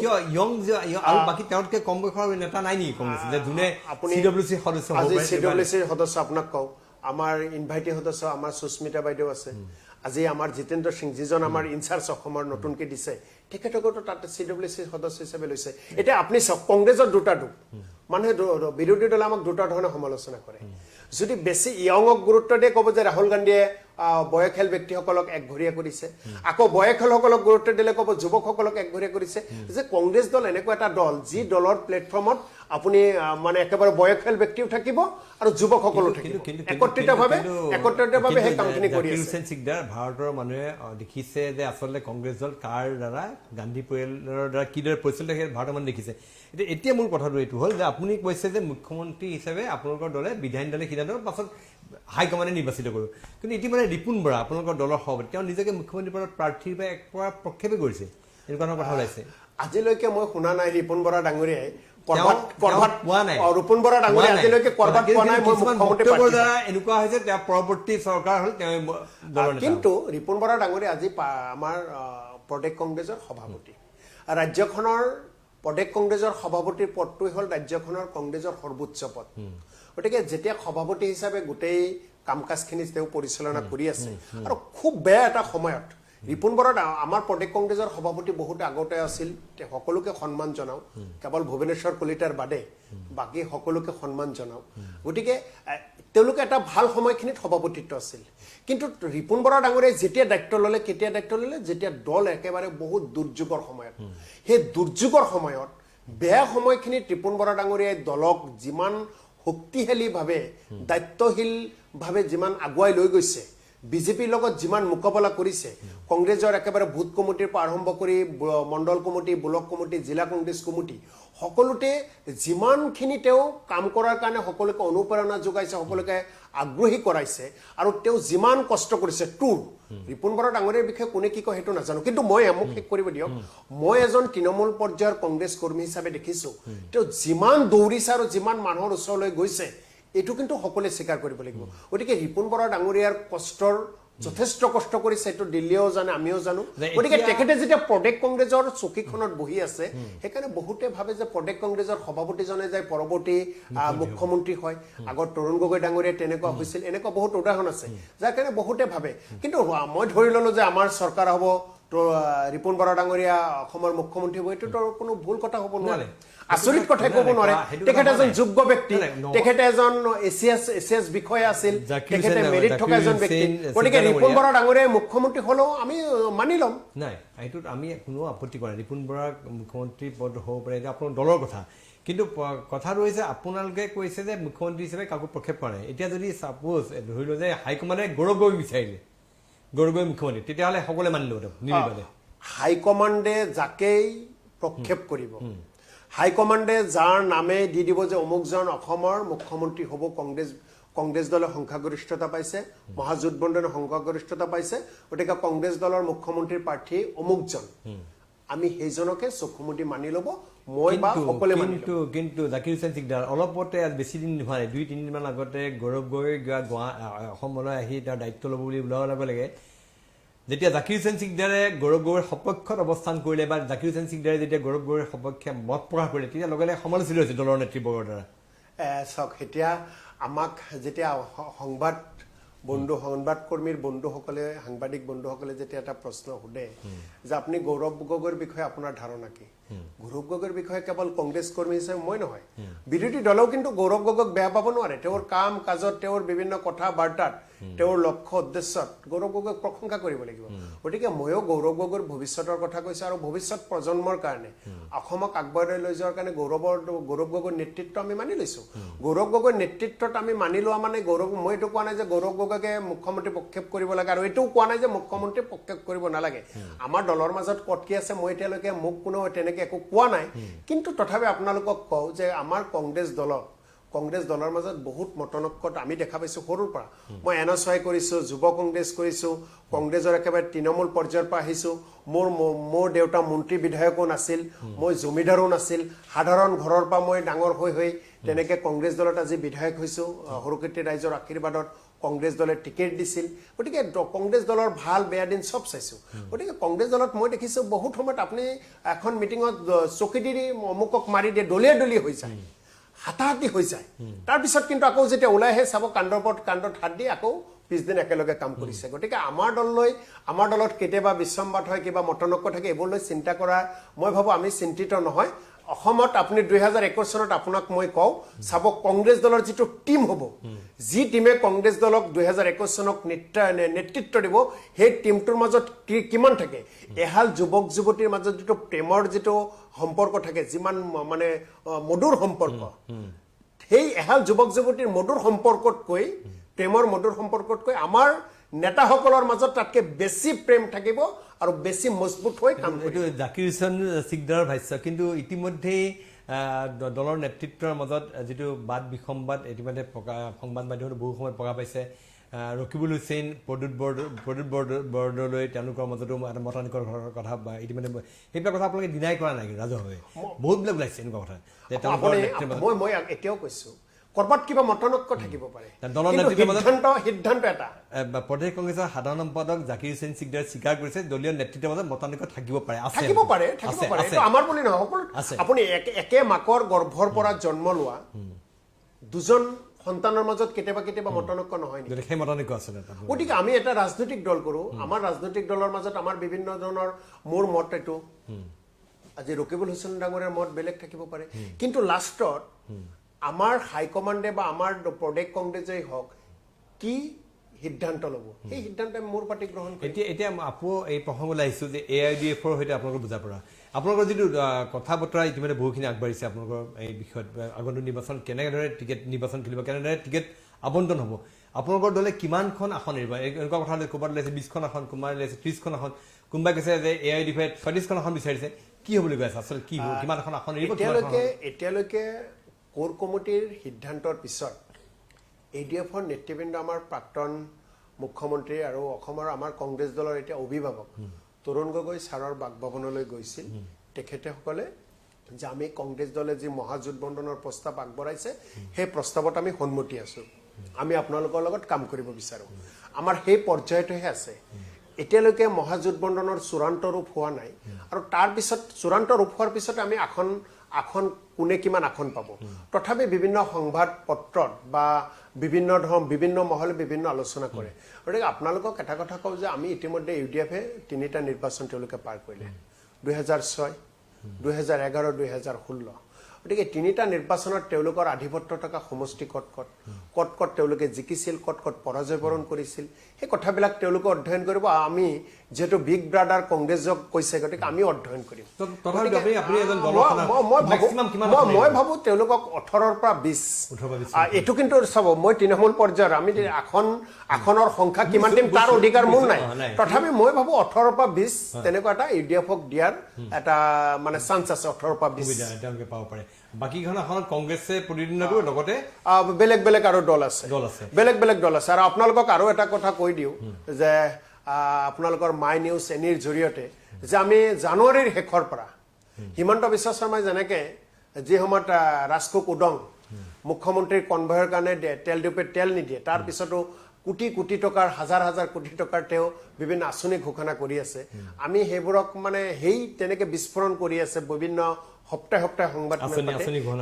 আৰু বাকী তেওঁতকে কম বয়সৰ নেতা নাই নেকি কংগ্ৰেছ যে যোনে CWC সদস্য হ'ব পাৰে CWCৰ সদস্য আপোনাক কওঁ আমাৰ ইনভাইটি সদস্য আমাৰ সুস্মিতা বাইদেউ আছে আজি আমাৰ জিতেন্দ্ৰ সিং যিজন আমাৰ ইনচাৰ্জ অসমৰ নতুনকৈ দিছে তেখেতকো তাতে CWCৰ সদস্য হিচাপে লৈছে এতিয়া আপুনি চাওক কংগ্ৰেছৰ দুটা দুখ মানুহে বিৰোধী দলে আমাক দুটা ধৰণে সমালোচনা কৰে যদি বেছি ইয়ঙক গুৰুত্ব দিয়ে ক'ব যে ৰাহুল গান্ধীয়ে বয়সীয়াল ব্যক্তিসকলক একঘৰীয়া কৰিছে আকৌ বয়সীয়ালসকলক গুৰুত্ব দিলে ক'ব যুৱকসকলক একঘৰীয়া কৰিছে যে কংগ্ৰেছ দল এনেকুৱা এটা দল যি দলৰ প্লেটফৰ্মত আপুনি মানে একেবাৰে বয়সীয়াল ব্যক্তিও থাকিব আৰু যুৱকসকলো থাকিব একত্ৰিতভাৱে সেই কামখিনি কৰি আছে ভাৰতৰ মানুহে দেখিছে যে আচলতে কংগ্ৰেছ দল কাৰ দ্বাৰা গান্ধী পৰিয়ালৰ দ্বাৰা কিদৰে পৰিচালিত সেই ভাৰতৰ মানুহে দেখিছে এতিয়া মোৰ কথাটো এইটো হ'ল যে আপুনি কৈছে যে মুখ্যমন্ত্ৰী হিচাপে আপোনালোকৰ দলে বিধায়িনী দলে সিদ্ধান্তৰ পাছত হাইকমাণ্ডে নিৰ্বাচিত কৰোঁ কিন্তু ইতিমধ্যে ৰিপুণ বৰা আপোনালোকৰ দলৰ সভাপতি তেওঁ নিজকে মুখ্যমন্ত্ৰীৰ পদত প্ৰাৰ্থীৰ পৰা এক প্ৰক্ষেপে কৰিছে এনেকুৱা ধৰণৰ কথা ওলাইছে আজিলৈকে মই শুনা নাই ৰিপুণ বৰা ডাঙৰীয়াই এনেকুৱা হৈছে তেওঁ পৰৱৰ্তী চৰকাৰ হ'ল কিন্তু ৰিপুণ বৰা ডাঙৰীয়া আজি আমাৰ প্ৰদেশ কংগ্ৰেছৰ সভাপতি ৰাজ্যখনৰ প্ৰদেশ কংগ্ৰেছৰ সভাপতিৰ পদটোৱে হ'ল ৰাজ্যখনৰ কংগ্ৰেছৰ সৰ্বোচ্চ পদ গতিকে যেতিয়া সভাপতি হিচাপে গোটেই কাম কাজখিনি তেওঁ পৰিচালনা কৰি আছে আৰু খুব বেয়া এটা সময়ত ৰিপুণ বৰা আমাৰ প্ৰদেশ কংগ্ৰেছৰ সভাপতি বহুত আগতে আছিল সকলোকে সন্মান জনাওঁ কেৱল ভুৱনেশ্বৰ কলিতাৰ বাদে বাকী সকলোকে সন্মান জনাওঁ গতিকে তেওঁলোকে এটা ভাল সময়খিনিত সভাপতিত্ব আছিল কিন্তু ৰিপুণ বৰা ডাঙৰীয়াই যেতিয়া দায়িত্ব ল'লে কেতিয়া দায়িত্ব ল'লে যেতিয়া দল একেবাৰে বহুত দুৰ্যোগৰ সময়ত সেই দুৰ্যোগৰ সময়ত বেয়া সময়খিনিত ৰিপুণ বৰা ডাঙৰীয়াই দলক যিমান শক্তিশালীভাৱে দায়িত্বশীল ভাৱে যিমান আগুৱাই লৈ গৈছে বিজেপিৰ লগত যিমান মোকাবিলা কৰিছে কংগ্ৰেছৰ একেবাৰে বুথ কমিটিৰ পৰা আৰম্ভ কৰি মণ্ডল কমিটি ব্লক কমিটি জিলা কংগ্ৰেছ কমিটি সকলোতে যিমানখিনি তেওঁ কাম কৰাৰ কাৰণে সকলোকে অনুপ্ৰেৰণা যোগাইছে সকলোকে আগ্ৰহী কৰাইছে আৰু তেওঁ যিমান কষ্ট কৰিছে ৰিপুণ বৰা ডাঙৰীয়াৰ বিষয়ে কোনে কি কয় সেইটো নাজানো কিন্তু মই মোক শেষ কৰিব দিয়ক মই এজন তৃণমূল পৰ্যায়ৰ কংগ্ৰেছ কৰ্মী হিচাপে দেখিছো তেওঁ যিমান দৌৰিছে আৰু যিমান মানুহৰ ওচৰলৈ গৈছে এইটো কিন্তু সকলোৱে স্বীকাৰ কৰিব লাগিব গতিকে ৰিপুণ বৰা ডাঙৰীয়াৰ কষ্টৰ যথেষ্ট কষ্ট কৰিছে এইটো দিল্লীও জানে আমিও জানো গতিকে তেখেতে যেতিয়া প্ৰদেশ কংগ্ৰেছৰ চকীখনত বহি আছে সেইকাৰণে বহুতে ভাবে যে প্ৰদেশ কংগ্ৰেছৰ সভাপতিজনে যায় পৰৱৰ্তী মুখ্যমন্ত্ৰী হয় আগৰ তৰুণ গগৈ ডাঙৰীয়া তেনেকুৱা হৈছিল এনেকুৱা বহুত উদাহৰণ আছে যাৰ কাৰণে বহুতে ভাবে কিন্তু মই ধৰি ললো যে আমাৰ চৰকাৰ হ'ব ৰিপুণ বৰা ডাঙৰীয়া অসমৰ মুখ্যমন্ত্ৰী হ'ব এইটোতো কোনো ভুল কথা হ'ব নোৱাৰে আচৰিত কথা ক'ব নোৱাৰে তেখেতে এজন যোগ্য ব্যক্তি তেখেতে এজন এছিএছ বিষয়া আছিল তেখেতে মেৰিট থকা এজন ব্যক্তি গতিকে ৰিপুণ বৰা ডাঙৰীয়াই মুখ্যমন্ত্ৰী হ'লেও আমি মানি ল'ম নাই এইটোত আমি কোনো আপত্তি কৰা ৰিপুণ বৰা মুখ্যমন্ত্ৰী পদ হ'ব পাৰে এতিয়া আপোনাৰ দলৰ কথা কিন্তু কথাটো হৈছে আপোনালোকে কৈছে যে মুখ্যমন্ত্ৰী হিচাপে কাকো প্ৰক্ষেপ কৰা নাই এতিয়া যদি চাপ'জ ধৰি লওঁ যে হাইকমাণ্ডে গৌৰৱ গগৈ বিচাৰিলে গৌৰৱ গগৈ মুখ্যমন্ত্ৰী তেতিয়াহ'লে সকলোৱে মানি ল'ব নিমিলিবলে হাইকমাণ্ডে যাকেই প্ৰক্ষেপ কৰিব হাইকমাণ্ডে যাৰ নামে দি দিব যে অমুকজন অসমৰ মুখ্যমন্ত্ৰী হ'ব কংগ্ৰেছ দলে সংখ্যাগৰিষ্ঠতা পাইছে মহাজোটবন্ধনে সংখ্যাগৰিষ্ঠতা পাইছে গতিকে কংগ্ৰেছ দলৰ মুখ্যমন্ত্ৰীৰ প্ৰাৰ্থী অমুকজন আমি সেইজনকে চকুমুদি মানি ল'ব মই বা সকলোৱে মানি ল'ব কিন্তু জাকিৰ হুছেইন সিকদাৰ অলপতে বেছি দিন হোৱা নাই 2-3 দিনমান আগতে গৌৰৱ গগৈ অসমলৈ আহি তেওঁৰ দায়িত্ব ল'ব বুলি ওলোৱাৰ লগে লগে যেতিয়া জাকিৰ হুছেইন সিকদাৰে গৌৰৱ গগৈৰ সপক্ষত অৱস্থান কৰিলে বা জাকিৰ হুছেইন সিকদাৰে যেতিয়া গৌৰৱ গগৈৰ সপক্ষে মত প্ৰকাশ কৰিলে তেতিয়া লগে লগে সমালোচিত হৈছে দলৰ নেতৃবৰ্গৰ দ্বাৰা চাওক এতিয়া আমাক যেতিয়া সংবাদকৰ্মীৰ বন্ধুসকলে সাংবাদিক বন্ধুসকলে যেতিয়া এটা প্ৰশ্ন সোধে যে আপুনি গৌৰৱ গগৈৰ বিষয়ে আপোনাৰ ধাৰণা কি গৌৰৱ গগৈৰ বিষয়ে কেৱল কংগ্ৰেছ কৰ্মী হিচাপে মই নহয় বিৰোধী দলেও কিন্তু গৌৰৱ গগৈক বেয়া পাব নোৱাৰে তেওঁৰ কাম কাজত তেওঁৰ বিভিন্ন কথা বাৰ্তাত তেওঁৰ লক্ষ্য উদ্দেশ্যত গৌৰৱ গগৈক প্ৰশংসা কৰিব লাগিব গতিকে ময়ো গৌৰৱ গগৈৰ ভৱিষ্যতৰ কথা কৈছো আৰু ভৱিষ্যত প্ৰজন্মৰ কাৰণে অসমক আগবঢ়াই লৈ যোৱাৰ কাৰণে গৌৰৱ গগৈৰ নেতৃত্ব আমি মানি লৈছো গৌৰৱ গগৈৰ নেতৃত্বত আমি মানি লোৱা মানে মই এইটো কোৱা নাই যে গৌৰৱ গগৈকে মুখ্যমন্ত্ৰী প্ৰক্ষেপ কৰিব লাগে আৰু এইটোও কোৱা নাই যে মুখ্যমন্ত্ৰী প্ৰক্ষেপ কৰিব নালাগে আমাৰ দলৰ মাজত কত কি আছে মই এতিয়ালৈকে মোক কোনো তেনেকে একো কোৱা নাই কিন্তু তথাপি আপোনালোকক কওঁ যে আমাৰ কংগ্ৰেছ দলৰ মাজত বহুত মতনৈক্যত আমি দেখা পাইছো সৰুৰ পৰা মই এনএছৱাই কৰিছো যুৱ কংগ্ৰেছ কৰিছো কংগ্ৰেছৰ একেবাৰে তৃণমূল পৰ্যায়ৰ পৰা আহিছো মোৰ দেউতা মন্ত্ৰী বিধায়কো নাছিল মই জমিদাৰো নাছিল সাধাৰণ ঘৰৰ পৰা মই ডাঙৰ হৈ তেনেকে কংগ্ৰেছ দলত আজি বিধায়ক হৈছো সৰুকেতি ৰাইজৰ আশীৰ্বাদত কংগ্ৰেছ দলে টিকেট দিছিল গতিকে কংগ্ৰেছ দলৰ ভাল বেয়া দিন সব চাইছো গতিকে কংগ্ৰেছ দলত মই দেখিছো বহুত সময়ত আপুনি এখন মিটিঙত চকীদিৰি অমুকক মাৰি দিয়ে দলীয় হৈ যায় হাতাহাতি হৈ যায় তাৰপিছত কিন্তু আকৌ যেতিয়া ওলাই আহে চাব কাণ্ডত হাত দি আকৌ পিছদিন একেলগে কাম কৰিছে গতিকে আমাৰ দলত কেতিয়াবা বিসম্বাদ হয় কিবা মতনৈক্য থাকে এইবোৰলৈ চিন্তা কৰা মই ভাবো আমি চিন্তিত নহয় অসমত আপুনি 2021 চনত আপোনাক মই কওঁ চাব কংগ্ৰেছ দলৰ যিটো টিম হ'ব যি টিমে কংগ্ৰেছ দলক 2021 চনক নেতৃত্ব দিব সেই টিমটোৰ মাজত কিমান থাকে এহাল যুৱক যুৱতীৰ মাজত যিটো প্ৰেমৰ যিটো সম্পৰ্ক থাকে যিমান মানে মধুৰ সম্পৰ্ক সেই এহাল যুৱক যুৱতীৰ মধুৰ সম্পৰ্কতকৈ প্ৰেমৰ মধুৰ সম্পৰ্কতকৈ আমাৰ নেতাসকলৰ মাজত তাতকে বেছি প্ৰেম থাকিব আৰু বেছি মজবুত হৈ কাম কৰিব এইটো জাকিৰ হুছেইন সিকদাৰৰ ভাষ্য কিন্তু ইতিমধ্যেই দলৰ নেতৃত্বৰ মাজত যিটো বাদ বিসম্বাদ ইতিমধ্যে সংবাদ মাধ্যমত বহু সময়ত প্ৰকাশ পাইছে ৰকিবুল হুছেইন প্ৰদ্যুৎ বৰদলৈ তেওঁলোকৰ মাজতো এটা মতানৈক্যৰ কথা ইতিমধ্যে সেইবিলাক কথা আপোনালোকে ডিনাই কৰা নাই ৰাজহুৱাভাৱে বহুতবিলাক ওলাইছে এনেকুৱা কথা যে মই এতিয়াও কৈছো কৰবাত কিবা মতনৈক্য থাকিব পাৰে দলৰ নেতৃত্বৰ মাজত সিদ্ধান্ত এটা প্ৰদেশ কংগ্ৰেছৰ সাধাৰণ সম্পাদক জাকিৰ হুছেইন সিকদাৰে স্বীকাৰ কৰিছে দলীয় নেতৃত্বৰ মাজত মতানৈক্য থাকিব পাৰে আমাৰ বুলি নহয় আপুনি একে মাকৰ গৰ্ভৰ পৰা জন্ম লোৱা দুজন সন্তানৰ মাজত কেতিয়াবা মতনৈক্য নহয় নেকি সেই মতনৈক্য আছে গতিকে আমি এটা ৰাজনৈতিক দল কৰো আমাৰ ৰাজনৈতিক দলৰ মাজত আমাৰ বিভিন্ন ধৰণৰ মোৰ মত এইটো আজি ৰকিবুল হুছেইন ডাঙৰীয়াৰ মত বেলেগ থাকিব পাৰে কিন্তু লাষ্টত আমাৰ হাইকমাণ্ডে বা আমাৰ প্ৰদেশ কংগ্ৰেছেই হওক কি সিদ্ধান্ত ল'ব সেই সিদ্ধান্ত মোৰ পাৰ্টি গ্ৰহণ কৰে এতিয়া আকৌ এই প্ৰসংগলৈ আহিছোঁ যে AIDFৰ সৈতে আপোনালোকৰ বুজা পৰা আপোনালোকৰ যিটো কথা বতৰা ইতিমধ্যে বহুখিনি আগবাঢ়িছে আপোনালোকৰ এই বিষয়ত আগন্তুক নিৰ্বাচন কেনেদৰে টিকেট নিৰ্বাচন খেলিব কেনেদৰে টিকেট আবণ্টন হ'ব আপোনালোকৰ দলে কিমানখন আসন এৰিব এনেকুৱা কথা ক'ৰবাত ওলাইছে 20খন আসন কোনোবাই ওলাইছে 30খন আসন কোনোবাই কৈছে যে AIDFে 36খন আসন বিচাৰিছে কি হ'বলৈ গৈ আছে আচলতে কি হ'ব কিমানখন আসন এৰিব এতিয়ালৈকে কোৰ কমিটিৰ সিদ্ধান্তৰ পিছত ADFৰ নেতৃবৃন্দ আমাৰ প্ৰাক্তন মুখ্যমন্ত্ৰী আৰু অসমৰ আমাৰ কংগ্ৰেছ দলৰ এতিয়া অভিভাৱক তৰুণ গগৈ ছাৰৰ বাসভৱনলৈ গৈছিল তেখেতসকলে যে আমি কংগ্ৰেছ দলে যি মহাজোটবন্ধনৰ প্ৰস্তাৱ আগবঢ়াইছে সেই প্ৰস্তাৱত আমি সন্মতি আছোঁ আমি আপোনালোকৰ লগত কাম কৰিব বিচাৰোঁ আমাৰ সেই পৰ্যায়টোহে আছে এতিয়ালৈকে মহাজোটবন্ধনৰ চূড়ান্ত ৰূপ হোৱা নাই আৰু তাৰপিছত চূড়ান্ত ৰূপ হোৱাৰ পিছত আমি আসন কোনে কিমান আসন পাব তথাপি বিভিন্ন সংবাদ পত্ৰত বা বিভিন্ন মহলে বিভিন্ন আলোচনা কৰে গতিকে আপোনালোকক এটা কথা কওঁ যে আমি ইতিমধ্যে UDFে 3টা নিৰ্বাচন তেওঁলোকে পাৰ কৰিলে 2006 2011 2016 গতিকে 3টা নিৰ্বাচনত তেওঁলোকৰ আধিপত্য থকা সমষ্টি কট তেওঁলোকে জিকিছিল কট পৰাজয় বৰণ কৰিছিল সেই কথাবিলাক তেওঁলোকে অধ্যয়ন কৰিব আমি যেহেতু বিগ ব্ৰাদাৰ কংগ্ৰেছক কৈছে গতিকে আমি অধ্যয়ন কৰিম মই ভাবো তেওঁলোকক 18ৰ পৰা 20 এইটো কিন্তু চাব মই তৃণমূল পৰ্যায়ৰ আমি আসনৰ সংখ্যা কিমান দিম তাৰ অধিকাৰ মোৰ নাই তথাপি মই ভাবো 18ৰ পৰা 20 তেনেকুৱা এটা UDFক দিয়াৰ এটা মানে চান্স আছে 18ৰ পৰা 20 তেওঁলোকে পাব পাৰে বাকিখন আসনত কংগ্ৰেছে প্ৰতিদ্বন্দ্বিতা কৰিব লগতে বেলেগ আৰু দল আছে বেলেগ দল আছে আৰু আপোনালোকক আৰু এটা কথা কৈ দিওঁ যে আপোনালোকৰ মাই নিউজ এনিৰ জৰিয়তে যে আমি জানুৱাৰীৰ শেষৰ পৰা হিমন্ত বিশ্ব শৰ্মাই যেনেকৈ যি সময়ত ৰাজকোক উদং মুখ্যমন্ত্ৰীৰ কনভয়ৰ কাৰণে তেল ডিপোত তেল নিদিয়ে তাৰপিছতো কোটি টকাৰ হাজাৰ কোটি টকাৰ তেওঁ বিভিন্ন আঁচনি ঘোষণা কৰি আছে আমি সেইবোৰক মানে তেনেকৈ বিস্ফোৰণ কৰি আছে বিভিন্ন সপ্তাহে সংবাদ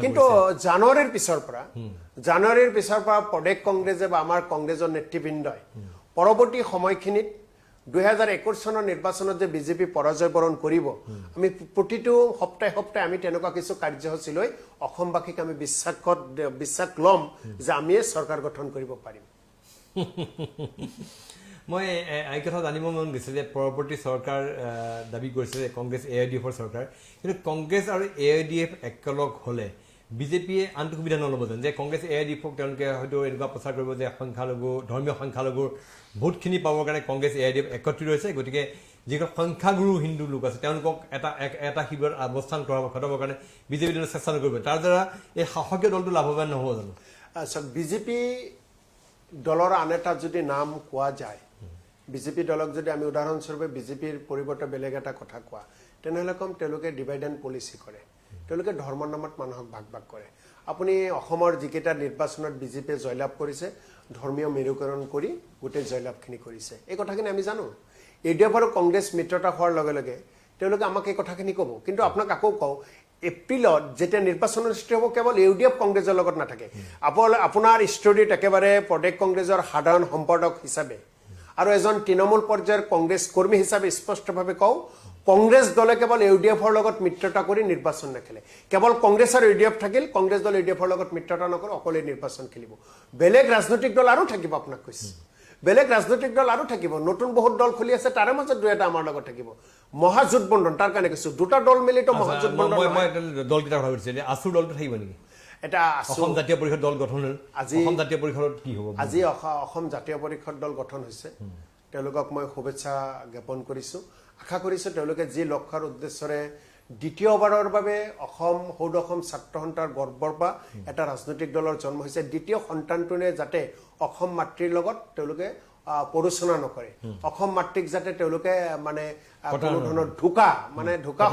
কিন্তু জানুৱাৰীৰ পিছৰ পৰা প্ৰদেশ কংগ্ৰেছে বা আমাৰ কংগ্ৰেছৰ নেতৃবৃন্দই পৰৱৰ্তী সময়খিনিত 2021 চনৰ নিৰ্বাচনত যে বিজেপি পৰাজয় বৰণ কৰিব আমি প্ৰতিটো সপ্তাহে আমি তেনেকুৱা কিছু কাৰ্যসূচী লৈ অসমবাসীক আমি বিশ্বাস ল'ম যে আমি চৰকাৰ গঠন কৰিব পাৰিম মই এই কথা জানিব মন গৈছে যে পৰৱৰ্তী চৰকাৰ দাবী কৰিছে যে কংগ্ৰেছ AIDFৰ চৰকাৰ কিন্তু কংগ্ৰেছ আৰু AIDF একেলগ হ'লে বিজেপিয়ে আনটো সুবিধা নল'ব যেন যে কংগ্ৰেছ AIDFক তেওঁলোকে হয়তো এনেকুৱা প্ৰচাৰ কৰিব যে ধৰ্মীয় সংখ্যালঘুৰ ভোটখিনি পাবৰ কাৰণে কংগ্ৰেছ AIDF একত্ৰিত হৈছে গতিকে যিসকল সংখ্যাগুৰু হিন্দু লোক আছে তেওঁলোকক এটা শিবিৰত অৱস্থান ঘটাবৰ কাৰণে বিজেপি দলে চেষ্টা নকৰিব তাৰ দ্বাৰা এই শাসকীয় দলটো লাভৱান নহ'ব জানো বিজেপি দলৰ আন এটা যদি নাম কোৱা যায় বিজেপি দলক যদি আমি উদাহৰণস্বৰূপে বিজেপিৰ পৰিৱৰ্তে বেলেগ এটা কথা কোৱা তেনেহ'লে কম তেওঁলোকে ডিভাইড এণ্ড পলিচি কৰে তেওঁলোকে ধৰ্মৰ নামত মানুহক ভাগ কৰে আপুনি অসমৰ যিকেইটা নিৰ্বাচনত বিজেপিয়ে জয়লাভ কৰিছে ধৰ্মীয় মেৰুকৰণ কৰি গোটেই জয়লাভখিনি কৰিছে এই কথাখিনি আমি জানো UDF আৰু কংগ্ৰেছ মিত্ৰতা হোৱাৰ লগে লগে তেওঁলোকে আমাক এই কথাখিনি ক'ব কিন্তু আপোনাক আকৌ কওঁ এপ্ৰিলত যেতিয়া নিৰ্বাচন অনুষ্ঠিত হ'ব কেৱল UDF কংগ্ৰেছৰ লগত নাথাকে আপোনাৰ ষ্টৰীত একেবাৰে প্ৰদেশ কংগ্ৰেছৰ সাধাৰণ সম্পাদক হিচাপে আৰু এজন তৃণমূল পৰ্যায়ৰ কংগ্ৰেছ কৰ্মী হিচাপে স্পষ্টভাৱে কওঁ কংগ্ৰেছ দলে কেৱল UDFৰ লগত মিত্ৰতা কৰি নিৰ্বাচন নেখেলে কেৱল কংগ্ৰেছ আৰু UDF থাকিল কংগ্ৰেছ দল UDFৰ লগত মিত্ৰতা নকৰি অকলে নিৰ্বাচন খেলিব বেলেগ ৰাজনৈতিক দল আৰু থাকিব আপোনাক কৈছে বেলেগ ৰাজনৈতিক দল আৰু থাকিব নতুন বহুত দল খুলি আছে তাৰে মাজত দুই এটা আমাৰ লগত থাকিব মহাজোটবন্ধন তাৰ কাৰণে কৈছো দুটা দল মিলিতো মহাজোটবন্ধন মই দলকেইটা কথা কৈছো আছুৰ দলটো থাকিব নেকি এটা অসম জাতীয় পৰিষদ দল গঠন হ'ল অসম জাতীয় পৰিষদত কি হ'ব আজি অসম জাতীয় পৰিষদ দল গঠন হৈছে তেওঁলোকক মই শুভেচ্ছা জ্ঞাপন কৰিছোঁ আশা কৰিছোঁ তেওঁলোকে যি লক্ষ্যৰ উদ্দেশ্যৰে দ্বিতীয়বাৰৰ বাবে সৌদ অসম ছাত্ৰ সন্থাৰ গৰ্বৰ পৰা এটা ৰাজনৈতিক দলৰ জন্ম হৈছে দ্বিতীয় সন্তানটোৱে যাতে অসম মাতৃৰ লগত তেওঁলোকে পৰোচনা নকৰে অসম মাতৃক যাতে তেওঁলোকে মানে কোনো ধৰণৰ ঢোকা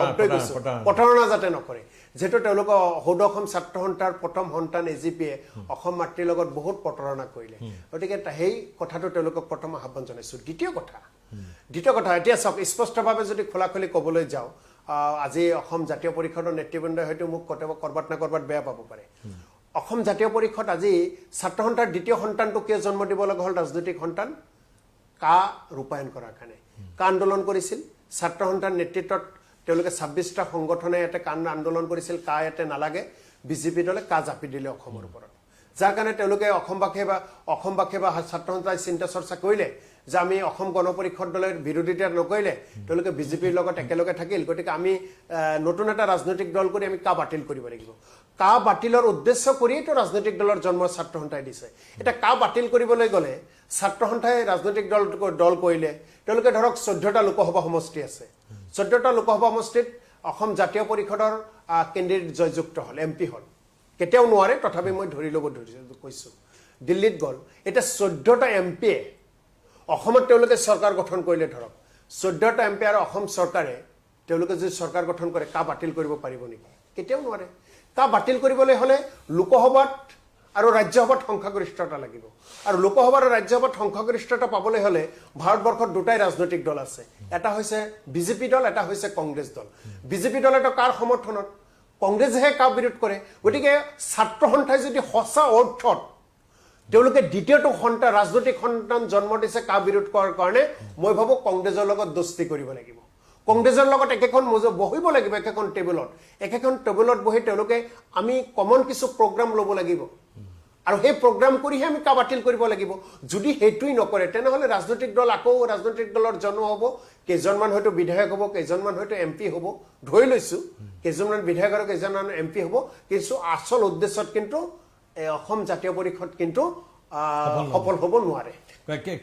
শব্দই কৈছো প্ৰতাৰণা যাতে নকৰে যেহেতু তেওঁলোকে সৌদ অসম ছাত্ৰ সন্থাৰ প্ৰথম সন্তান AGPয়ে অসম মাতৃৰ লগত বহুত প্ৰতাৰণা কৰিলে গতিকে সেই কথাটো তেওঁলোকক প্ৰথম আহ্বান জনাইছোঁ দ্বিতীয় কথা এতিয়া চাওক স্পষ্টভাৱে যদি খোলাখুলি ক'বলৈ যাওঁ আজি অসম জাতীয় পৰিষদৰ নেতৃবৃন্দই হয়তো মোক কৰবাত না কৰবাত বেয়া পাব পাৰে অসম জাতীয় পৰিষদ আজি ছাত্ৰ সন্থাৰ দ্বিতীয় সন্তানটো কিয় জন্ম দিব লগা হ'ল ৰাজনৈতিক সন্তান কা ৰূপায়ণ কৰাৰ কাৰণে কা আন্দোলন কৰিছিল ছাত্ৰ সন্থাৰ নেতৃত্বত তেওঁলোকে 26টা সংগঠনে এটা আন্দোলন কৰিছিল কা ইয়াতে নালাগে বিজেপি দলে কা জাপি দিলে অসমৰ ওপৰত যাৰ কাৰণে তেওঁলোকে অসমবাসীয়ে বা ছাত্ৰ সন্থাই চিন্তা চৰ্চা কৰিলে যে আমি অসম গণ পৰিষদ দলৰ বিৰোধিতা নকৰিলে তেওঁলোকে বিজেপিৰ লগত একেলগে থাকিল, গতিকে আমি নতুন এটা ৰাজনৈতিক দল কৰি আমি কা বাতিল কৰিব লাগিব। কা বাতিলৰ উদ্দেশ্য কৰিয়েতো ৰাজনৈতিক দলৰ জন্ম ছাত্ৰ সন্থাই দিছে। এতিয়া কা বাতিল কৰিবলৈ গ'লে ছাত্ৰ সন্থাই ৰাজনৈতিক দল কৰিলে, তেওঁলোকে ধৰক 14টা লোকসভা সমষ্টি আছে, 14টা লোকসভা সমষ্টিত অসম জাতীয় পৰিষদৰ কেণ্ডিডেট জয়যুক্ত হ'ল, MP হ'ল, কেতিয়াও নোৱাৰে, তথাপি মই ধৰি ল'ব কৈছোঁ। দিল্লীত গ'ল, এতিয়া 14টা MP অসমত তেওঁলোকে চৰকাৰ গঠন কৰিলে, ধৰক 14টা MP আৰু অসম চৰকাৰে তেওঁলোকে যদি চৰকাৰ গঠন কৰে কা বাতিল কৰিব পাৰিব নেকি? কেতিয়াও নোৱাৰে। কা বাতিল কৰিবলৈ হ'লে লোকসভাত আৰু ৰাজ্যসভাত সংখ্যাগৰিষ্ঠতা লাগিব, আৰু লোকসভা আৰু ৰাজ্যসভাত সংখ্যাগৰিষ্ঠতা পাবলৈ হ'লে ভাৰতবৰ্ষত দুটাই ৰাজনৈতিক দল আছে, এটা হৈছে বিজেপি দল, এটা হৈছে কংগ্ৰেছ দল। বিজেপি দলেতো কাৰ সমৰ্থনত? কংগ্ৰেছেহে কা বিৰোধ কৰে। গতিকে ছাত্ৰ সন্থাই যদি সঁচা অৰ্থত তেওঁলোকে দ্বিতীয়টো ৰাজনৈতিক সন্তান জন্ম দিছে কা বিৰোধ কৰাৰ কাৰণে, মই ভাবোঁ কংগ্ৰেছৰ লগত দোস্তি কৰিব লাগিব, কংগ্ৰেছৰ লগত একেখন বহিব লাগিব, একেখন টেবুলত বহি তেওঁলোকে আমি কমন কিছু প্ৰগ্ৰাম ল'ব লাগিব, আৰু সেই প্ৰগ্ৰাম কৰিহে আমি কা বাতিল কৰিব লাগিব। যদি সেইটোৱেই নকৰে তেনেহ'লে ৰাজনৈতিক দল আকৌ ৰাজনৈতিক দলৰ জন্ম হ'ব, কেইজনমান হয়তো বিধায়ক হ'ব, কেইজনমান হয়তো MP হ'ব, ধৰি লৈছোঁ কেইজনমান বিধায়ক আৰু কেইজনমান MP হ'ব, কিন্তু আচল উদ্দেশ্যত কিন্তু অসম জাতীয় পৰিষদ কিন্তু সফল হ'ব নোৱাৰে।